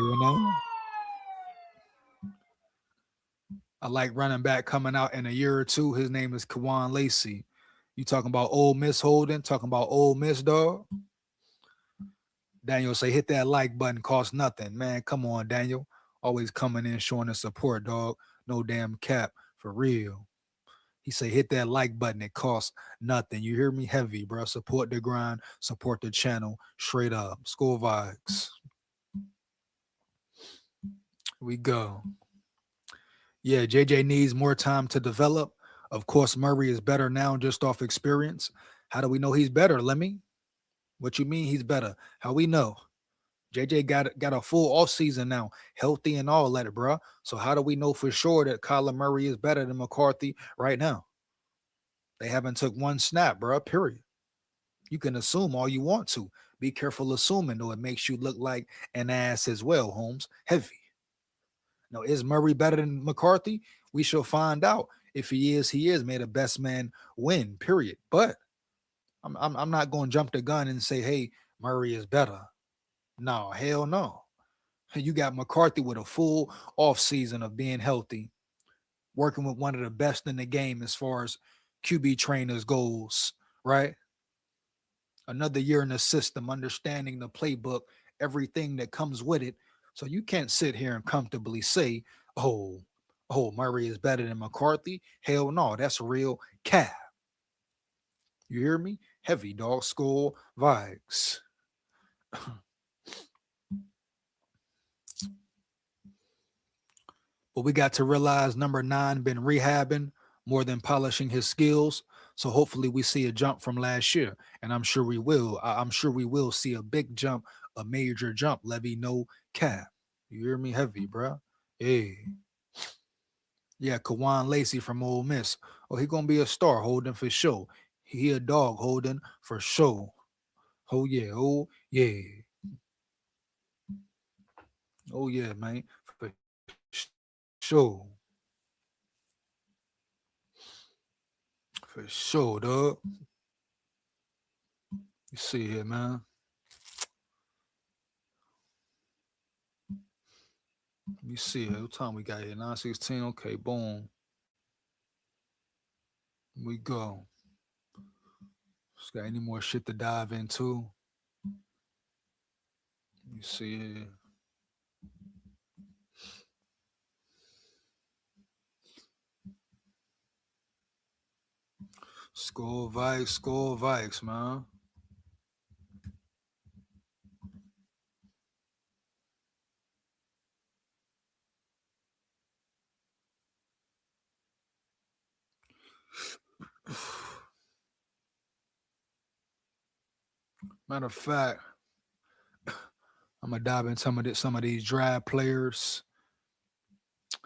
I like running back coming out in a year or two. His name is Kawan Lacey. You talking about Ole Miss Holden? Talking about Ole Miss, dog? Daniel say, hit that like button, costs nothing. Man, come on, Daniel. Always coming in, showing the support, dog. No damn cap, for real. He say, hit that like button, it costs nothing. You hear me? Heavy, bro. Support the grind, support the channel, straight up. SKOL VIKES. We go. Yeah, JJ needs more time to develop. Of course, Murray is better now just off experience. How do we know he's better, Lemmy? What you mean he's better? How we know? JJ got a full off season now, healthy and all that, bro. So how do we know for sure that Kyler Murray is better than McCarthy right now? They haven't took one snap, bro, period. You can assume all you want to. Be careful assuming, though. It makes you look like an ass as well, Holmes. Heavy. Now, is Murray better than McCarthy? We shall find out. If he is, he is. May the best man win, period. But I'm not going to jump the gun and say, hey, Murray is better. No, hell no. You got McCarthy with a full off season of being healthy, working with one of the best in the game as far as QB trainers goes, right? Another year in the system, understanding the playbook, everything that comes with it. So you can't sit here and comfortably say, oh, Murray is better than McCarthy. Hell no, that's a real cap. You hear me? Heavy, dog. SKOL VIKES. But we got to realize number 9 been rehabbing more than polishing his skills. So hopefully we see a jump from last year. And I'm sure we will. I'm sure we will see a big jump, a major jump. Levy, no cap. You hear me? Heavy, bro. Hey. Yeah, Kawan Lacey from Ole Miss. Oh, he going to be a star, Holden, for sure. He a dog, Holden, for sure. Oh, yeah. Oh, yeah. Oh, yeah, man. For sure. For sure, dog. You see here, man. Let me see here. What time we got here? 9:16. Okay, boom. Here we go. Just got any more shit to dive into? Let me see here. SKOL Vikes, man. Matter of fact, I'm gonna dive into some of these draft players.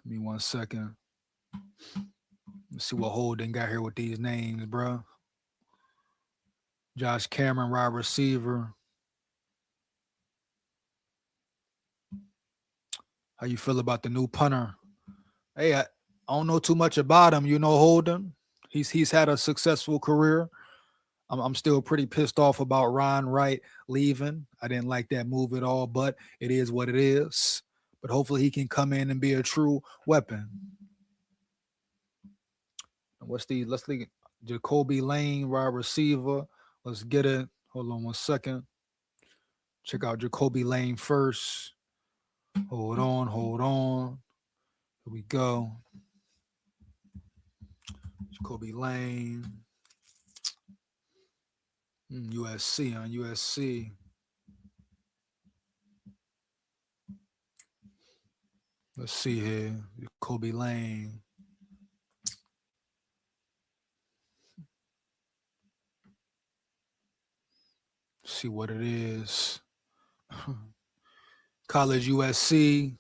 Give me 1 second. Let's see what Holden got here with these names, bro. Josh Cameron, wide receiver. How you feel about the new punter? Hey, I don't know too much about him. You know, Holden. He's had a successful career. I'm still pretty pissed off about Ron Wright leaving. I didn't like that move at all, but it is what it is. But hopefully he can come in and be a true weapon. Let's look at Jacoby Lane, wide receiver. Let's get it. Hold on 1 second. Check out Jacoby Lane first. Hold on. Here we go. Jacoby Lane. USC on USC. Let's see here. Jacoby Lane. See what it is. College USC.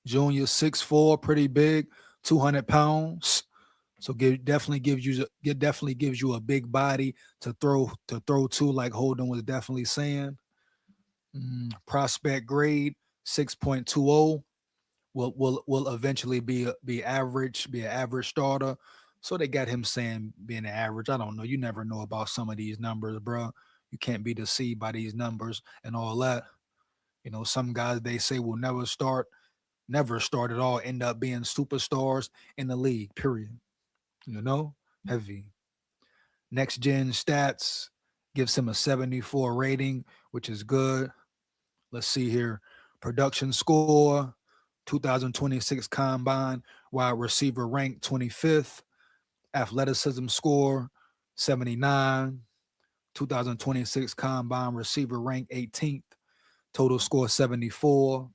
Junior 6'4", pretty big, 200 pounds. So definitely gives you a big body to throw to, like Holden was definitely saying. Prospect grade 6.20 will eventually be average, be an average starter. So they got him saying being an average. I don't know. You never know about some of these numbers, bro. You can't be deceived by these numbers and all that. You know, some guys they say will never start at all, end up being superstars in the league, period. You know, heavy. Next gen stats gives him a 74 rating, which is good. Let's see here. Production score, 2026 combine, wide receiver ranked 25th. Athleticism score, 79. 2026 combine receiver ranked 18th. Total score 74.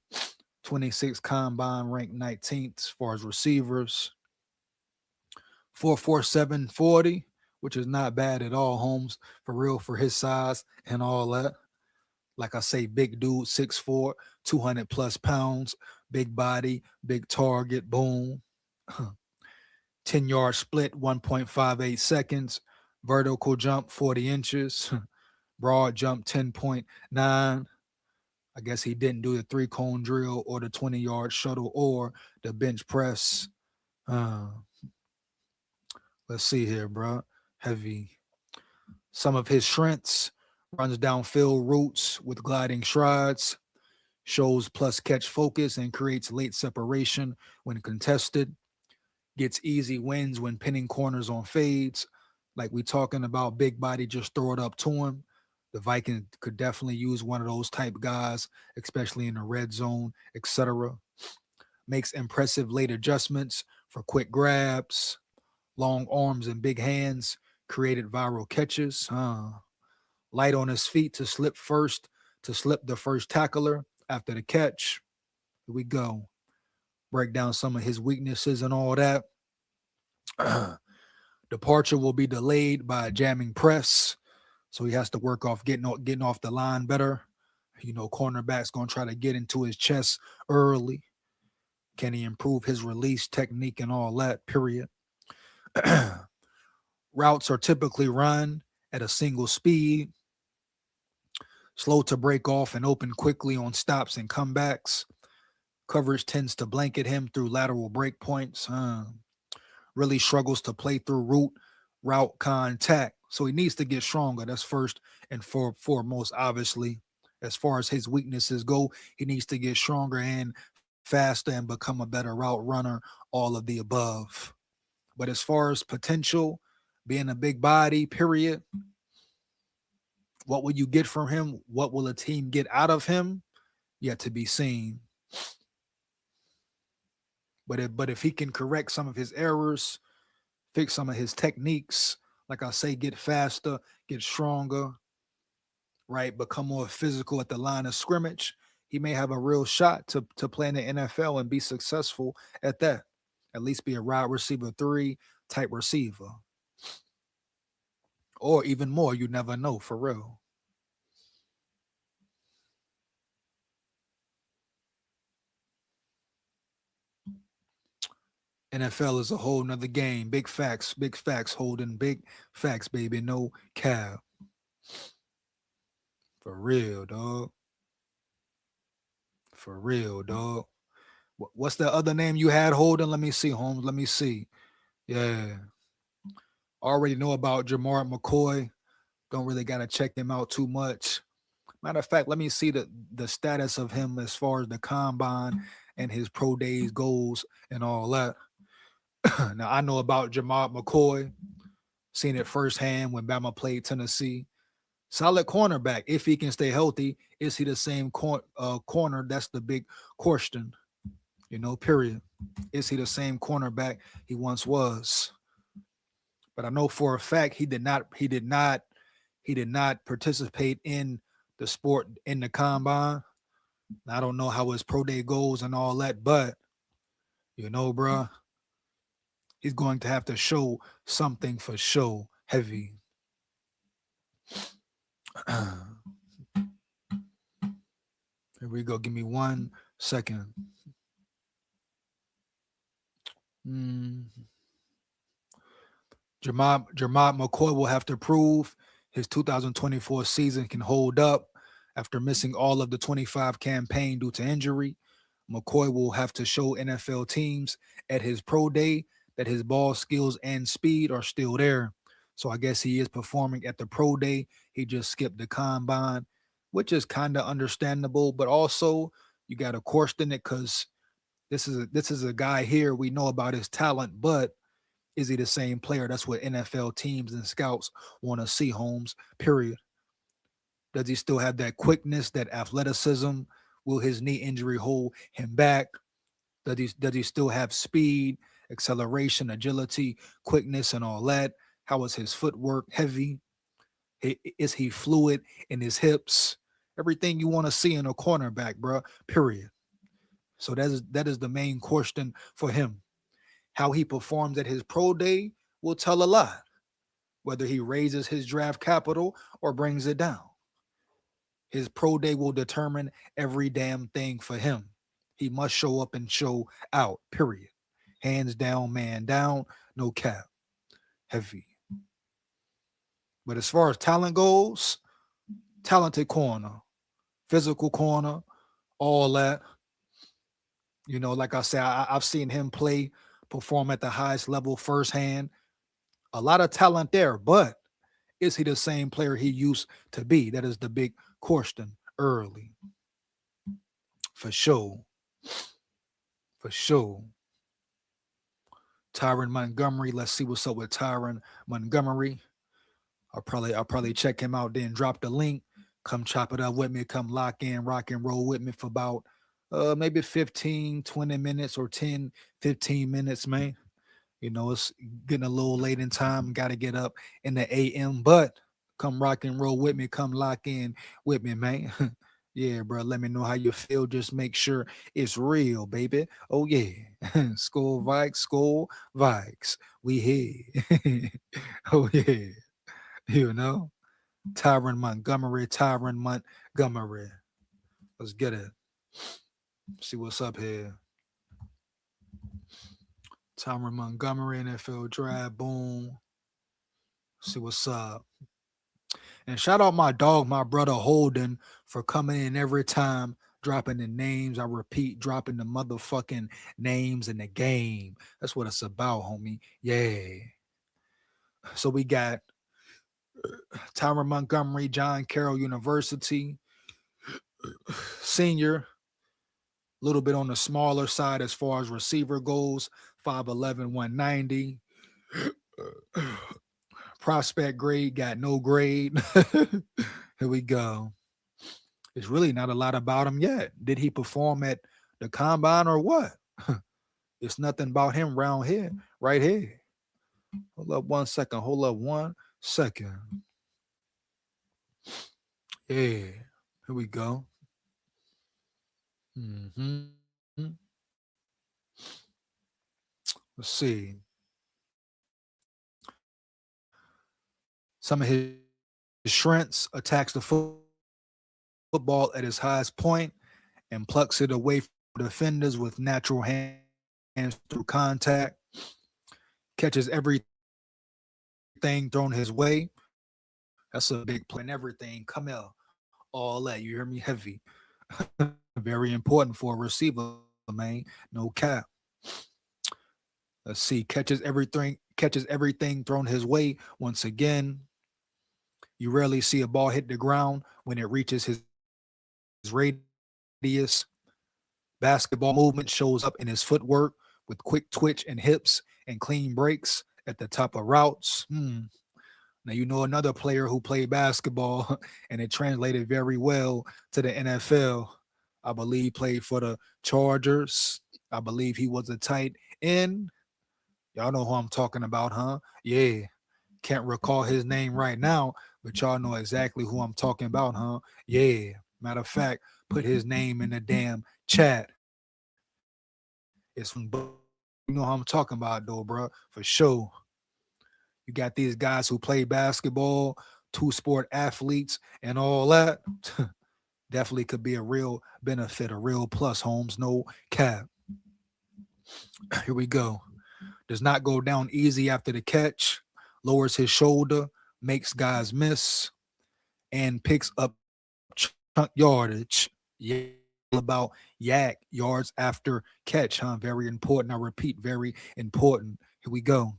26 combine ranked 19th as far as receivers. 4.47 40, which is not bad at all, Holmes, for real, for his size and all that. Like I say, big dude, 6'4", 200 plus pounds, big body, big target, boom. 10-yard split, 1.58 seconds. Vertical jump, 40 inches. Broad jump, 10.9. I guess he didn't do the 3-cone drill or the 20-yard shuttle or the bench press. Let's see here, bro. Heavy. Some of his strengths: runs downfield routes with gliding strides, shows plus catch focus and creates late separation when contested, gets easy wins when pinning corners on fades. Like we talking about big body, just throw it up to him. The Vikings could definitely use one of those type guys, especially in the red zone, etc. Makes impressive late adjustments for quick grabs, long arms and big hands, created viral catches. Light on his feet to slip the first tackler after the catch. Here we go. Break down some of his weaknesses and all that. Departure will be delayed by a jamming press. So he has to work off getting off the line better. You know, cornerback's going to try to get into his chest early. Can he improve his release technique and all that, period. Routes are typically run at a single speed. Slow to break off and open quickly on stops and comebacks. Coverage tends to blanket him through lateral break points. Really struggles to play through route contact. So he needs to get stronger. That's first and foremost, obviously. As far as his weaknesses go, he needs to get stronger and faster and become a better route runner, all of the above. But as far as potential, being a big body, period, what will you get from him? What will a team get out of him? Yet to be seen. But if he can correct some of his errors, fix some of his techniques, like I say, get faster, get stronger, right? Become more physical at the line of scrimmage, he may have a real shot to play in the NFL and be successful at that. At least be a wide receiver 3 type receiver. Or even more, you never know, for real. NFL is a whole nother game. Big facts, holding big facts, baby. No cap. For real, dog. For real, dog. What's the other name you had holding? Let me see, Holmes. Let me see. Yeah. Already know about Jamar McCoy. Don't really got to check him out too much. Matter of fact, let me see the status of him as far as the combine and his pro days goals and all that. Now, I know about Jamar McCoy. Seen it firsthand when Bama played Tennessee. Solid cornerback. If he can stay healthy, is he the same corner? That's the big question. Period. Is he the same cornerback he once was? But I know for a fact he did not participate in the sport in the combine. I don't know how his pro day goes and all that, but bruh, he's going to have to show something for show heavy. Here we go. Give me 1 second. Jamar McCoy will have to prove his 2024 season can hold up after missing all of the 25 campaign due to injury. McCoy will have to show NFL teams at his pro day that his ball skills and speed are still there. So I guess he is performing at the pro day. He just skipped the combine, which is kind of understandable, but also you got to question it because this is a guy here. We know about his talent, but is he the same player? That's what NFL teams and scouts want to see, Holmes, period. Does he still have that quickness, that athleticism? Will his knee injury hold him back? Does he still have speed, acceleration, agility, quickness, and all that? How is his footwork? Heavy? Is he fluid in his hips? Everything you want to see in a cornerback, bro, period. So that is the main question for him. How he performs at his pro day will tell a lot, whether he raises his draft capital or brings it down. His pro day will determine every damn thing for him. He must show up and show out, period. Hands down, man down, no cap. Heavy. But as far as talent goes, talented corner, physical corner, all that. Like I said, I've seen him perform at the highest level firsthand. A lot of talent there, but is he the same player he used to be? That is the big question early. For sure. For sure. Tyron Montgomery. Let's see what's up with Tyron Montgomery. I'll probably check him out, then drop the link. Come chop it up with me. Come lock in, rock and roll with me for about maybe 15, 20 minutes or 10, 15 minutes, man. It's getting a little late in time. Got to get up in the AM, but come rock and roll with me. Come lock in with me, man. Yeah, bro. Let me know how you feel. Just make sure it's real, baby. Oh, yeah. SKOL Vikes, SKOL Vikes. We here. Oh, yeah. Tyron Montgomery. Let's get it. See what's up here. Tyron Montgomery, NFL draft, boom. See what's up. And shout out my dog, my brother Holden, for coming in every time, dropping the names. I repeat, dropping the motherfucking names in the game. That's what it's about, homie. Yeah. So we got Tyron Montgomery, John Carroll University, senior, little bit on the smaller side as far as receiver goes, 5'11", 190. Prospect grade, got no grade. Here we go. It's really not a lot about him yet. Did he perform at the combine or what? It's nothing about him around here, right here. Hold up 1 second. Hold up 1 second. Yeah, here we go. Mm-hmm. Let's see. Some of his strengths: attacks the football at its highest point and plucks it away from defenders with natural hands through contact. Catches everything thrown his way. That's a big play. And everything come out. All that. You hear me? Heavy. Very important for a receiver, man. No cap. Let's see. Catches everything thrown his way. Once again, you rarely see a ball hit the ground when it reaches his radius. Basketball movement shows up in his footwork with quick twitch and hips and clean breaks at the top of routes. Now, you know another player who played basketball and it translated very well to the NFL. I believe played for the Chargers. I believe he was a tight end. Y'all know who I'm talking about, huh? Yeah. Can't recall his name right now, but y'all know exactly who I'm talking about, huh? Yeah. Matter of fact, put his name in the damn chat. It's you know how I'm talking about, though, bro, for sure. You got these guys who play basketball, two-sport athletes, and all that. Definitely could be a real benefit, a real plus, Holmes. No cap. Here we go. Does not go down easy after the catch. Lowers his shoulder, makes guys miss, and picks up chunk yardage. Yeah, about yak yards after catch, huh? Very important. I repeat, very important. Here we go.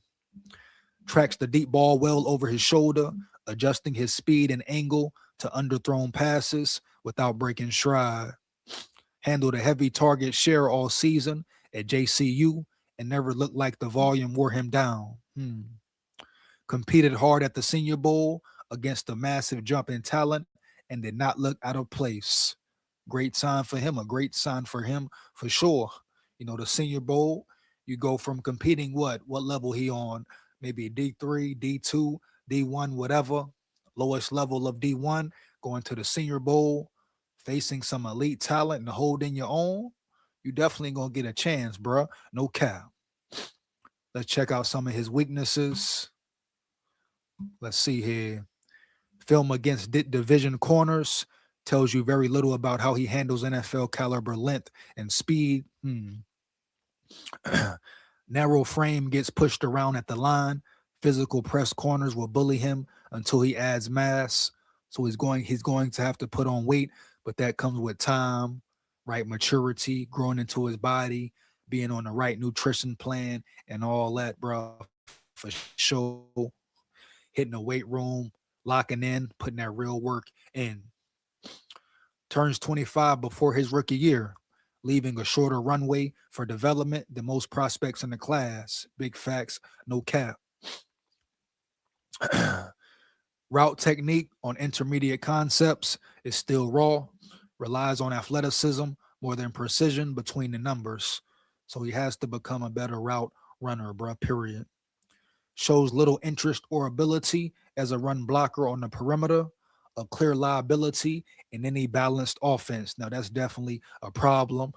Tracks the deep ball well over his shoulder, adjusting his speed and angle to underthrown passes without breaking stride. Handled a heavy target share all season at JCU and never looked like the volume wore him down. Competed hard at the Senior Bowl against a massive jump in talent and did not look out of place. Great sign for him, a great sign for him for sure. You know, the Senior Bowl, you go from competing what level he on? Maybe D3, D2, D1, whatever, lowest level of D1, going to the Senior Bowl, facing some elite talent and holding your own, you definitely going to get a chance, bro. No cap. Let's check out some of his weaknesses. Let's see here. Film against division corners tells you very little about how he handles NFL caliber length and speed. Narrow frame gets pushed around at the line. Physical press corners will bully him until he adds mass. So he's going to have to put on weight, but that comes with time, right? Maturity, growing into his body, being on the right nutrition plan and all that, bro. For sure. Hitting the weight room, locking in, putting that real work in. Turns 25 before his rookie year, leaving a shorter runway for development than most prospects in the class. Big facts, no cap. Route technique on intermediate concepts is still raw, relies on athleticism more than precision between the numbers. So he has to become a better route runner, bro, period. Shows little interest or ability as a run blocker on the perimeter, a clear liability in any balanced offense. Now, that's definitely a problem.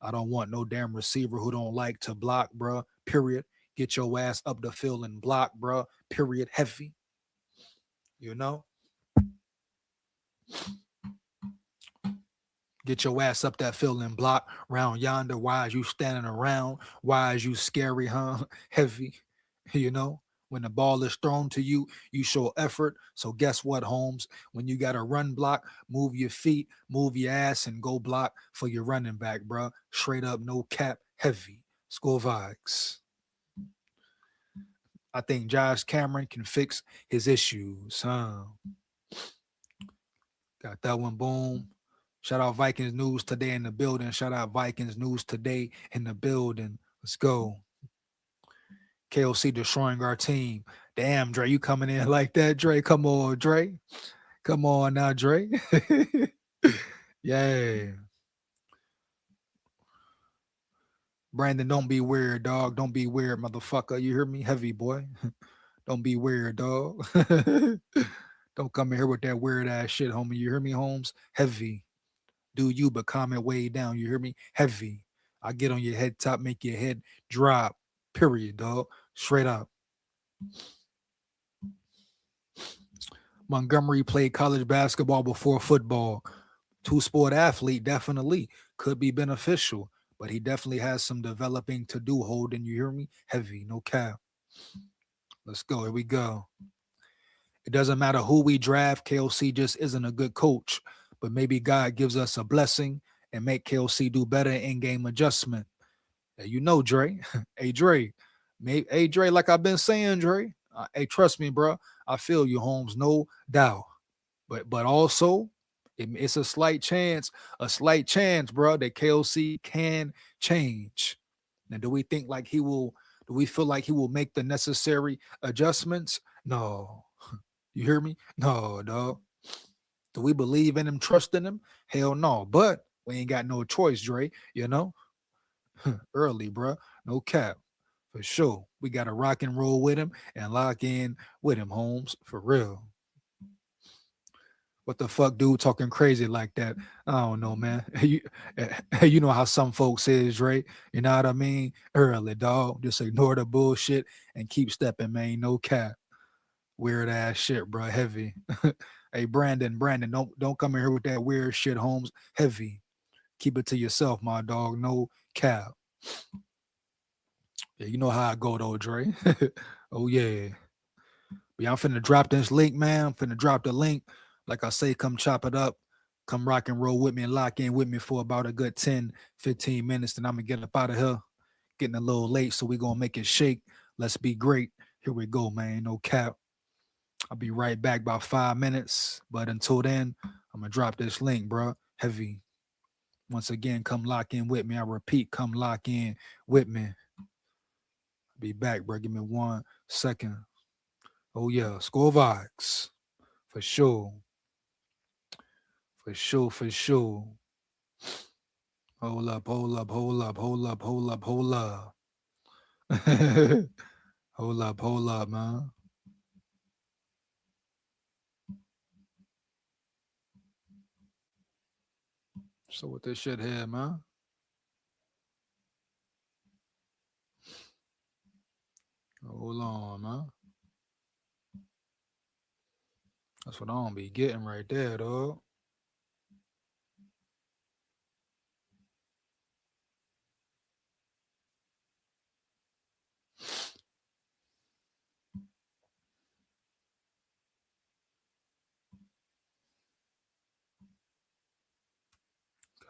I don't want no damn receiver who don't like to block, bro, period. Get your ass up the field and block, bro, period, heavy. You know? Get your ass up that field and block round yonder. Why is you standing around? Why is you scary, huh? Heavy, you know? When the ball is thrown to you, you show effort. So guess what, Holmes? When you got a run block, move your feet, move your ass, and go block for your running back, bro. Straight up, no cap, heavy. SKOL VIKES. I think Josh Cameron can fix his issues, huh? Got that one, boom. Shout out Vikings News Today in the building. Shout out Vikings News Today in the building. Let's go. KOC destroying our team. Damn, Dre, you coming in like that, Dre? Come on, Dre. Come on now, Dre. Yeah. Brandon, don't be weird, dog. Don't be weird, motherfucker. You hear me? Heavy boy. Don't be weird, dog. Don't come in here with that weird ass shit, homie. You hear me, Holmes? Heavy. Do you, but comment way down. You hear me? Heavy. I get on your head top, make your head drop. Period, dog. Straight up. Montgomery played college basketball before football. Two-sport athlete, definitely. Could be beneficial, but he definitely has some developing to do, Holden. You hear me? Heavy, no cap. Let's go. Here we go. It doesn't matter who we draft. KOC just isn't a good coach, but maybe God gives us a blessing and make KOC do better in-game adjustment. You know, Dre. Hey, Dre. Hey, Dre, like I've been saying, Dre. Hey, trust me, bro. I feel you, Holmes, no doubt. But also, it's a slight chance, bro, that KOC can change. Now, do we think like he will? Do we feel like he will make the necessary adjustments? No. You hear me? No, dog. Do we believe in him, trust in him? Hell no. But we ain't got no choice, Dre. You know, early, bro. No cap. For sure. We got to rock and roll with him and lock in with him, Holmes. For real. What the fuck, dude, talking crazy like that? I don't know, man. You know how some folks is, Dre. You know what I mean? Early, dog. Just ignore the bullshit and keep stepping, man. No cap. Weird ass shit, bro. Heavy. Hey, Brandon, don't come in here with that weird shit, Holmes. Heavy. Keep it to yourself, my dog. No cap. Yeah, you know how I go though, Dre. Oh yeah. But yeah, I'm finna drop this link, man. I'm finna drop the link. Like I say, come chop it up. Come rock and roll with me and lock in with me for about a good 10, 15 minutes. Then I'm gonna get up out of here. Getting a little late, so we gonna make it shake. Let's be great. Here we go, man. No cap. I'll be right back about 5 minutes. But until then, I'm gonna drop this link, bro. Heavy. Once again, come lock in with me. I repeat, come lock in with me. Be back, bro. Give me 1 second. Oh yeah, SKOL VIKES. For sure. For sure, for sure. Hold up. Hold up, hold up, man. So what this shit here, man? Hold on, man. That's what I don't be getting right there, dog.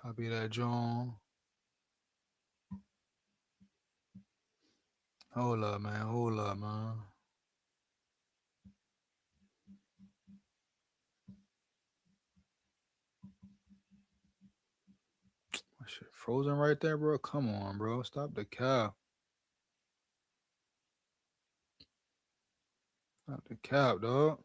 Copy that, John. Hold up, man. Hold up, man. My shit frozen right there, bro. Come on, bro. Stop the cap. Stop the cap, dog.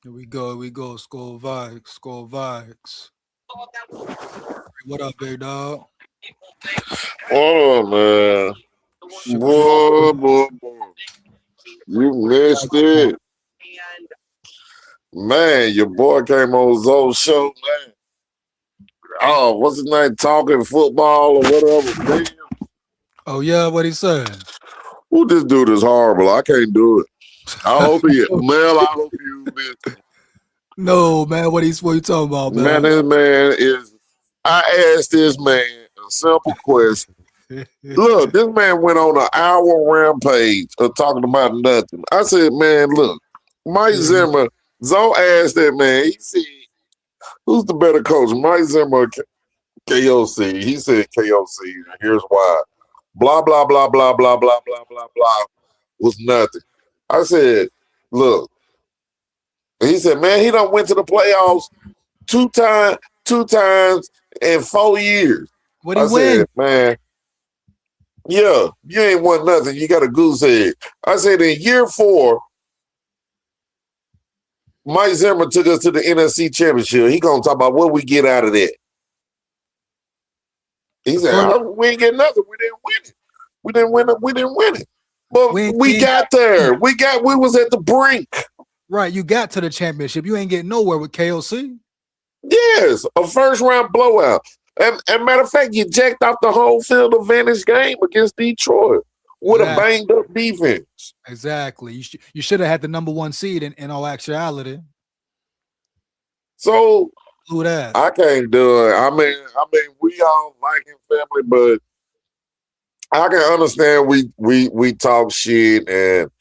Here we go. SKOL Vikes. SKOL Vikes. What up, big dog? Oh man. Boy. You missed it. Man, your boy came on Zoe's show, man. Oh, what's his name? Talking football or whatever. Damn. Oh yeah, what he said? Ooh, this dude is horrible. I can't do it. I hope I hope you missed it. No, man, what you talking about, man? Man, this man is. I asked this man a simple question. Look, this man went on an hour rampage of talking about nothing. I said, man, look, Mike Zimmer, Zoe asked that man, he said, who's the better coach, Mike Zimmer or KOC? He said KOC, and here's why. Blah, blah, blah, blah, blah, blah, blah, blah, blah, was nothing. I said, look, and he said, man, he done went to the playoffs two times in 4 years. What he win? Said, man, yeah, you ain't won nothing. You got a goose egg. I said in year 4, Mike Zimmer took us to the NFC Championship. He gonna talk about what we get out of that. He said, we ain't get nothing. We didn't win it. We didn't win it. But we got there. We was at the brink. Right, you got to the championship. You ain't getting nowhere with KOC. Yes, a first round blowout. And matter of fact, you jacked off the whole field advantage game against Detroit with a banged up defense. Exactly. You should have had the number 1 seed in all actuality. So who that? I can't do it. I mean, we all Viking family, but I can understand we talk shit and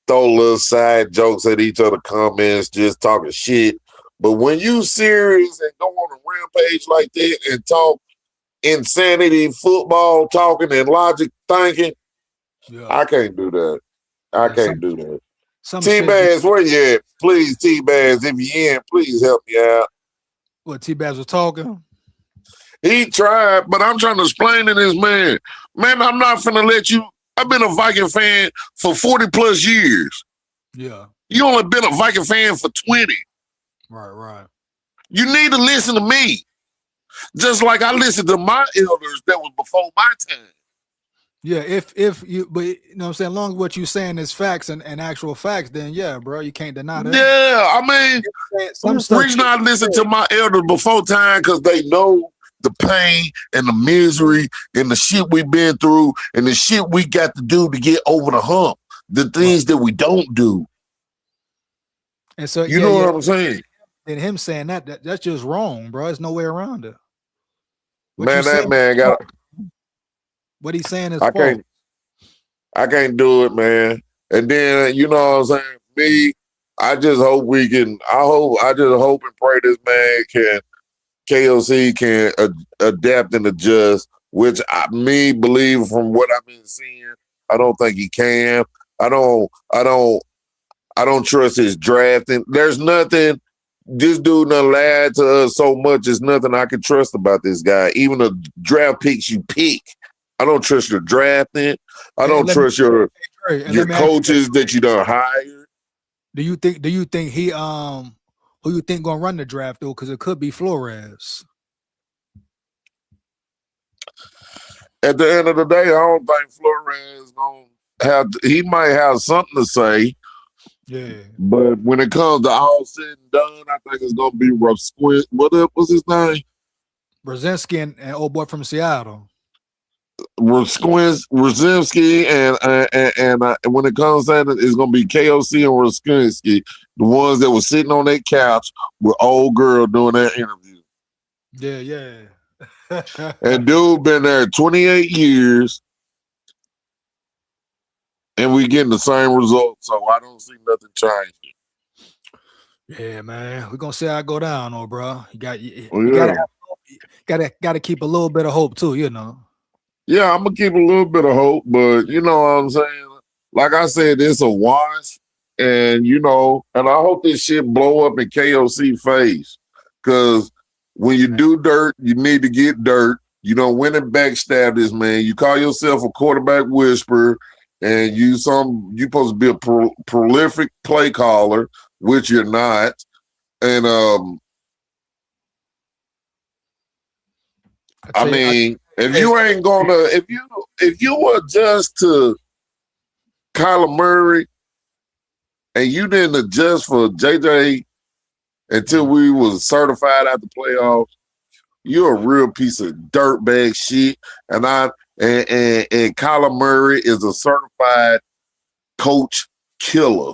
throw little side jokes at each other comments, just talking shit. But when you serious and go on a rampage like that and talk insanity, football talking and logic thinking, I can't do that. I can't do that. T-Bass, where you at? Please, T-Bass, if you in, please help me out. What, T-Bass was talking? He tried, but I'm trying to explain to this man. Man, I'm not finna let you. I've been a Viking fan for 40 plus years. Yeah. You only been a Viking fan for 20. Right. You need to listen to me. Just like I listened to my elders that was before my time. Yeah, but you know what I'm saying, as long as what you're saying is facts and actual facts, then yeah, bro, you can't deny that. Yeah, I mean, the reason I listen to my elders before time because they know the pain and the misery and the shit we've been through and the shit we got to do to get over the hump. The things that we don't do. And so you know what I'm saying? And him saying that's just wrong, bro. There's no way around it. That man got what he's saying is I can't do it, man. And then you know what I'm saying? Me, I just hope we can. I just hope and pray this man KOC can adapt and adjust. Which me believe from what I've been seeing, I don't think he can. I don't trust his drafting. There's nothing. This dude done lied to us so much. There's nothing I can trust about this guy. Even the draft picks you pick, I don't trust your drafting. I don't trust your coaches that you done hired. Do you think he who you think gonna run the draft though? Because it could be Flores. At the end of the day, I don't think Flores gonna have. He might have something to say. Yeah. But when it comes to all said and done, I think it's gonna be rough squint. What's his name? Brzezinski and old boy from Seattle. Brzezinski and when it comes to that, it's gonna be KOC and Brzezinski, the ones that were sitting on that couch with old girl doing that interview. Yeah. And dude been there 28 years. And we getting the same results, so I don't see nothing changing. Yeah, man, we're gonna see how it go down, though, bro. You gotta keep a little bit of hope too, you know. Yeah, I'm gonna keep a little bit of hope, but you know what I'm saying. Like I said, it's a wash, and you know, and I hope this shit blow up in KOC face, because when you do dirt, you need to get dirt. You don't win and backstab this man. You call yourself a quarterback whisperer. And you supposed to be a prolific play caller. which you're not. And I mean, if you ain't gonna, if you adjust to Kyler Murray and you didn't adjust for JJ until we was certified at the playoffs, you're a real piece of dirtbag shit. And Kyler Murray is a certified coach killer.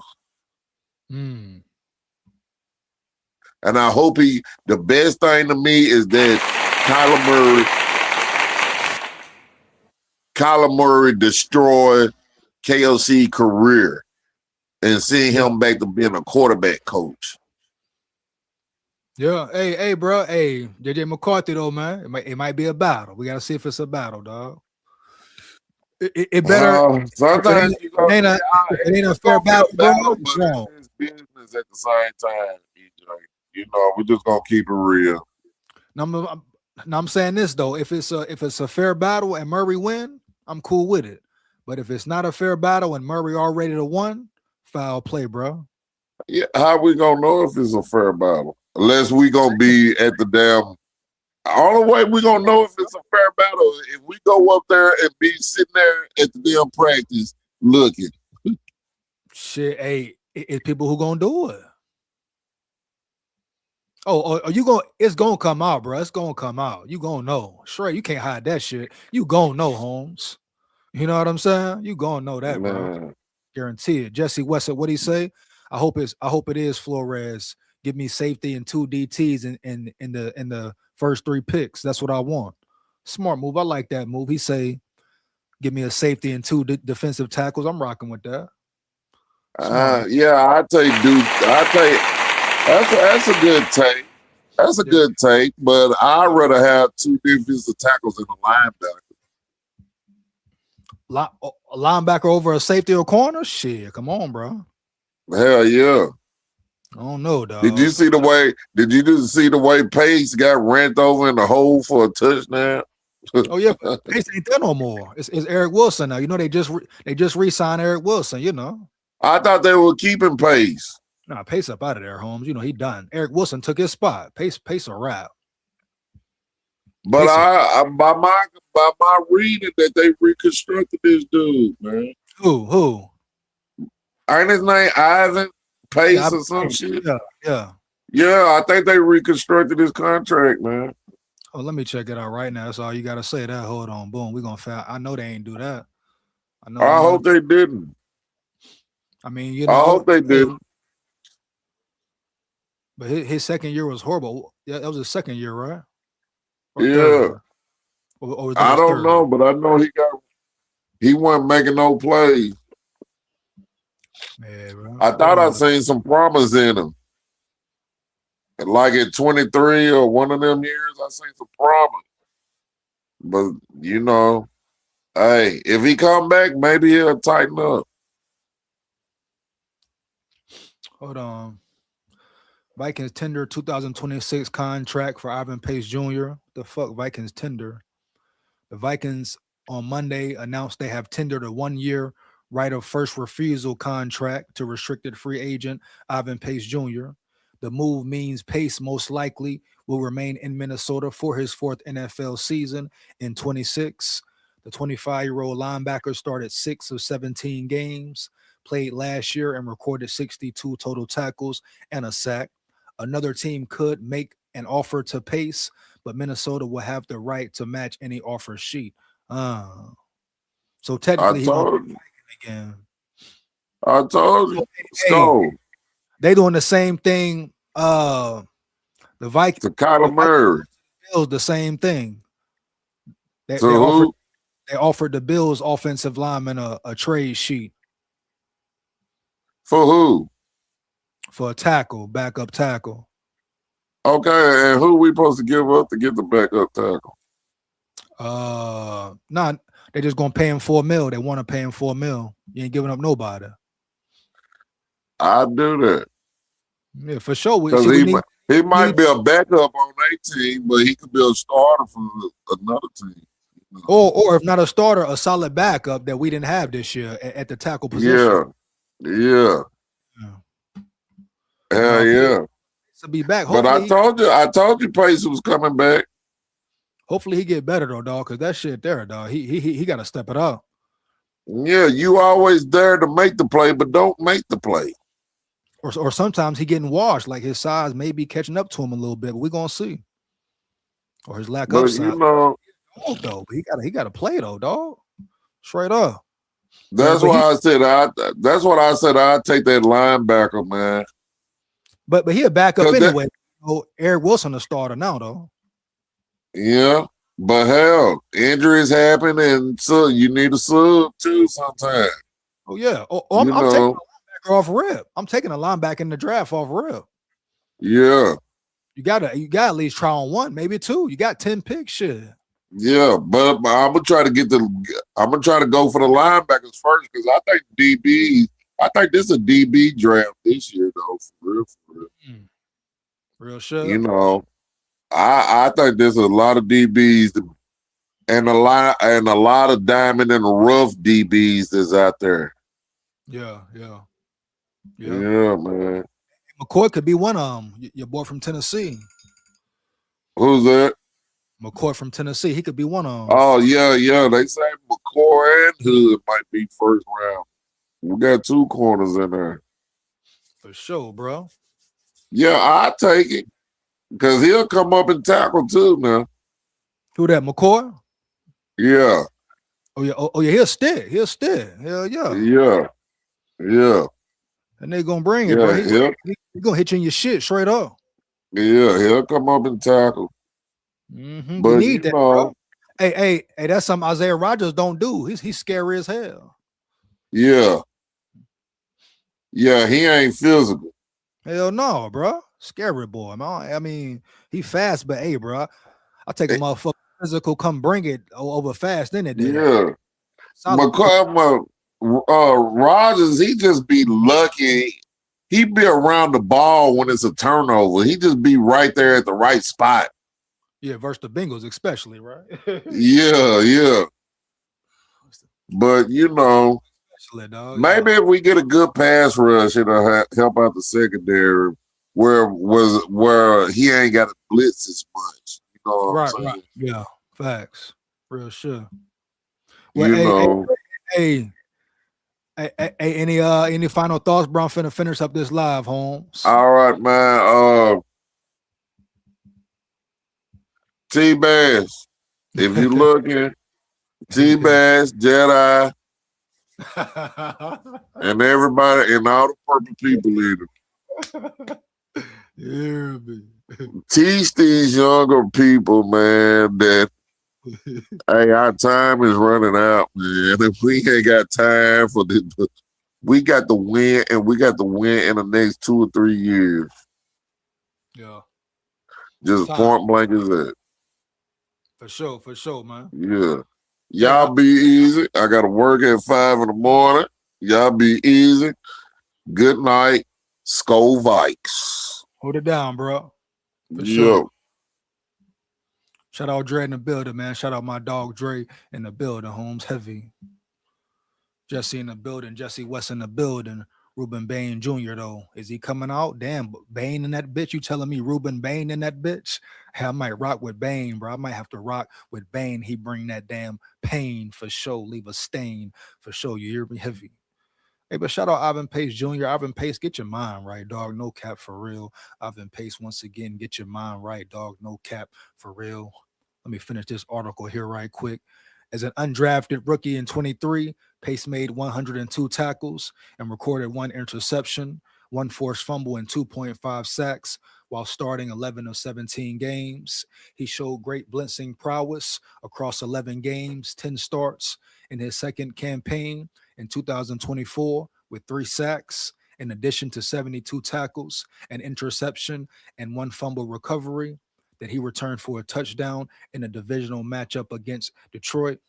Mm. And I hope the best thing to me is that Kyler Murray destroyed KOC career and seeing him back to being a quarterback coach. Yeah, hey, bro, hey, JJ McCarthy though, man, it might be a battle. We gotta see if it's a battle, dog. It better. Sometimes it ain't a fair battle, bro. But it's business at the same time. You know, we're just gonna keep it real. Now I'm saying this though: if it's a fair battle and Murray win, I'm cool with it. But if it's not a fair battle and Murray already the one, foul play, bro. Yeah, how we gonna know if it's a fair battle? Unless we gonna be at the damn. Only way we gonna know if it's a fair battle if we go up there and be sitting there at the damn practice looking. Shit, hey, it's people who gonna do it. Oh, you going? It's gonna come out, bro. It's gonna come out. You gonna know. Sure, you can't hide that shit. You gonna know, Holmes. You know what I'm saying? You gonna know that, bro. Guarantee it. Jesse Wessett, what he say? I hope it is Flores. Give me safety and 2 DTs in the first 3 picks. That's what I want. Smart move. I like that move. He say, give me a safety and 2 defensive tackles. I'm rocking with that. Yeah, I take Duke. That's a good take. That's a good take, but I'd rather have 2 defensive tackles than a linebacker. A linebacker over a safety or corner? Shit, come on, bro. Hell yeah. I don't know, dog. Did you see the way Pace got ran over in the hole for a touchdown? Oh yeah, Pace ain't there no more. It's Eric Wilson now. You know they just re-signed Eric Wilson. You know. I thought they were keeping Pace. Nah, Pace up out of there, Holmes. You know he done. Eric Wilson took his spot. Pace a wrap. But by my reading that they reconstructed this dude, man. Who? Ain't his name Ivan Pace or some shit? Yeah. I think they reconstructed his contract, man. Oh, let me check it out right now. That's all you gotta say. That hold on, boom. We're gonna foul. I know they ain't do that. I hope they didn't. I mean, you know, I hope they didn't. But his second year was horrible. Yeah, that was his second year, right? Yeah. Or I don't know, but I know he wasn't making no plays. Yeah, bro. I thought I seen some promise in him. Like at 23 or one of them years, I seen some promise. But, you know, hey, if he come back, maybe he'll tighten up. Hold on. Vikings tender 2026 contract for Ivan Pace Jr. The fuck Vikings tender? The Vikings on Monday announced they have tendered a 1-year right of first refusal contract to restricted free agent Ivan Pace Jr. The move means Pace most likely will remain in Minnesota for his 4th NFL season in 26. The 25-year-old linebacker started 6 of 17 games, played last year and recorded 62 total tackles and a sack. Another team could make an offer to Pace, but Minnesota will have the right to match any offer sheet. So technically, again. I told you. Hey, they doing the same thing. The Vikings to Kyler Murray. Bills the same thing. They offered the Bills offensive lineman a trade sheet. For who? For a tackle, backup tackle. Okay, and who we supposed to give up to get the backup tackle? They just gonna pay him $4 million. They want to pay him $4 million. You ain't giving up nobody. I'd do that. Yeah, for sure. He might be a backup on a team, but he could be a starter for another team. Or if not a starter, a solid backup that we didn't have this year at the tackle position. Yeah. Hell yeah. To be back. But I told you Pace was coming back. Hopefully he get better though, dog, because that shit there, dog. He got to step it up. Yeah, you always there to make the play, but don't make the play. Or sometimes he getting washed, like his size may be catching up to him a little bit, but we're gonna see. Or his lack of size. You know, though, but he got to play though, dog. Straight up. That's why I said that's what I said. I'd take that linebacker, man. But he'll back up anyway. Eric Wilson the starter now, though. Yeah, but hell, injuries happen, and so you need a sub too sometimes. Oh yeah. I'm taking a linebacker off rip. I'm taking a linebacker in the draft off rip. Yeah. You got at least try on one, maybe two. You got 10 picks, shit. Yeah, but I'm gonna try to go for the linebackers first because I think DB. I think this is a DB draft this year though, for real. Real shit. You know, I think there's a lot of DBs and a lot of diamond and rough DBs that's out there. Yeah, man. McCoy could be one of them. Your boy from Tennessee. Who's that? McCoy from Tennessee. He could be one of them. Oh yeah. They say McCoy and Hood might be first round. We got two corners in there. For sure, bro. Yeah, I take it because he'll come up and tackle too now. Who that? McCoy? Yeah. Oh yeah. He'll stick. Hell yeah. Yeah. And they gonna bring it, bro. He gonna hit you in your shit straight up. Yeah, he'll come up and tackle. Mm-hmm. But we need that, bro. Hey, that's something Isaiah Rodgers don't do. He's scary as hell. Yeah, he ain't physical. Hell no, bro. Scary boy, man. I mean, he fast, but hey, bro, I'll take a motherfucker physical, come bring it over fast, then it did. Yeah. Rodgers, he just be lucky. He be around the ball when it's a turnover. He just be right there at the right spot. Yeah, versus the Bengals, especially, right? Yeah. But you know, maybe if we get a good pass rush, it'll help out the secondary where he ain't got to blitz as much. You know what I'm saying? Right. Yeah, facts. Real sure. Well, any final thoughts, bro? I'm finna finish up this live, Holmes. All right, man. T-Bass, if you looking, T-Bass, Jedi, and everybody, and all the purple people in it. Yeah, teach these younger people, man, that hey, our time is running out, man. If we ain't got time for this, we got to win, and we got to win in the next 2 or 3 years. Yeah. Just point blank as that. For sure, man. Yeah. Y'all be easy. I got to work at 5 in the morning. Y'all be easy. Good night. SKOL Vikes. Hold it down, bro. For Yo. sure. Shout out Dre in the building, man. Shout out my dog Dre in the building. Holmes heavy. Jesse in the building. Jesse West in the building. Ruben Bain Jr. though. Is he coming out? Damn, Bain in that bitch. You telling me Ruben Bain in that bitch? Hey, I might rock with Bain, bro. I might have to rock with Bain. He bring that damn pain for sure. Leave a stain for sure. You hear me? Heavy. Hey, but shout out Ivan Pace Jr. Ivan Pace, get your mind right, dog. No cap for real. Ivan Pace, once again, get your mind right, dog. No cap for real. Let me finish this article here right quick. As an undrafted rookie in 23, Pace made 102 tackles and recorded 1 interception, 1 forced fumble, and 2.5 sacks while starting 11 of 17 games. He showed great blitzing prowess across 11 games, 10 starts in his second campaign in 2024 with 3 sacks, in addition to 72 tackles, an interception, and 1 fumble recovery that he returned for a touchdown in a divisional matchup against Detroit.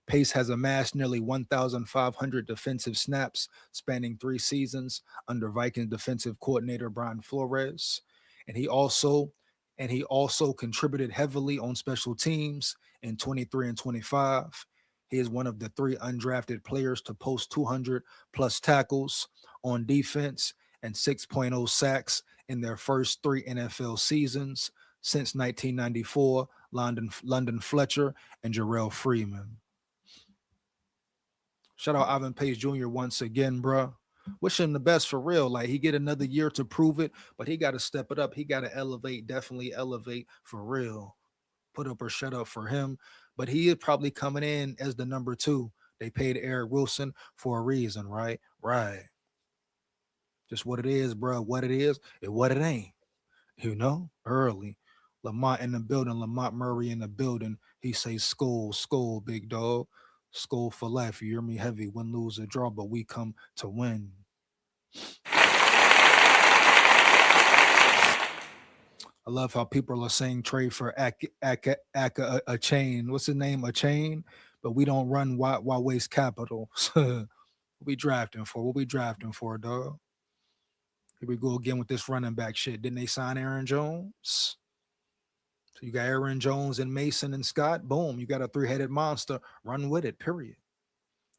Pace has amassed nearly 1,500 defensive snaps spanning 3 seasons under Vikings defensive coordinator Brian Flores. And he also contributed heavily on special teams in 23 and 25. He is one of the 3 undrafted players to post 200 plus tackles on defense and 6.0 sacks in their first 3 NFL seasons since 1994, London Fletcher and Jarrell Freeman. Shout out Ivan Pace Jr. once again, bro. Wish him the best for real. Like, he get another year to prove it, but he got to step it up. He got to elevate, definitely elevate for real. Put up or shut up for him. But he is probably coming in as the number 2. They paid Eric Wilson for a reason, right? Right. Just what it is, bro. What it is and what it ain't. You know, early. Lamont in the building. Lamont Murray in the building. He say, SKOL, big dog. SKOL for life. You hear me? Heavy. Win, lose, or draw, but we come to win. I love how people are saying trade for a chain. What's the name? A chain? But we don't run why waste capital. What we drafting for? What we drafting for, dog? Here we go again with this running back shit. Didn't they sign Aaron Jones? So you got Aaron Jones and Mason and Scott. Boom. You got a 3-headed monster. Run with it, period.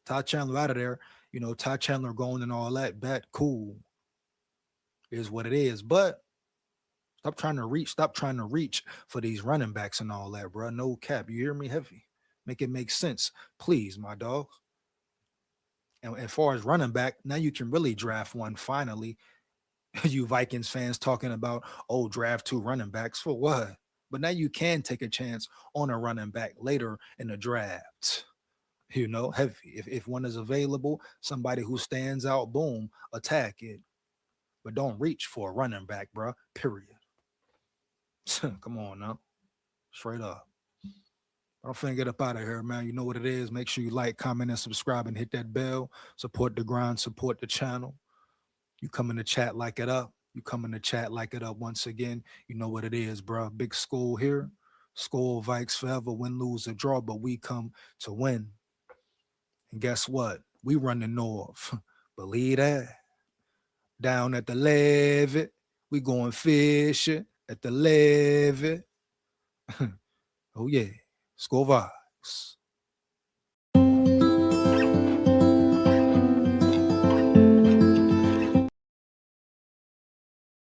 Ty Chandler out of there. You know, Ty Chandler going and all that. Bet, cool. Is what it is. But stop trying to reach for these running backs and all that, bro. No cap. You hear me? Heavy. Make it make sense. Please, my dog. And as far as running back, now you can really draft one finally. You Vikings fans talking about, oh, draft 2 running backs for what? But now you can take a chance on a running back later in the draft. You know, heavy. If one is available, somebody who stands out, boom, attack it. But don't reach for a running back, bro. Period. Come on now. Straight up. I'm finna get up out of here, man. You know what it is. Make sure you like, comment, and subscribe and hit that bell. Support the grind, support the channel. You come in the chat, like it up. You come in the chat, like it up once again. You know what it is, bro. Big SKOL here. SKOL, Vikes forever. Win, lose, or draw, but we come to win. And guess what? We run the North. Believe that. Down at the levee. We going fishing at the levee. Oh, yeah. SKOL Vikes.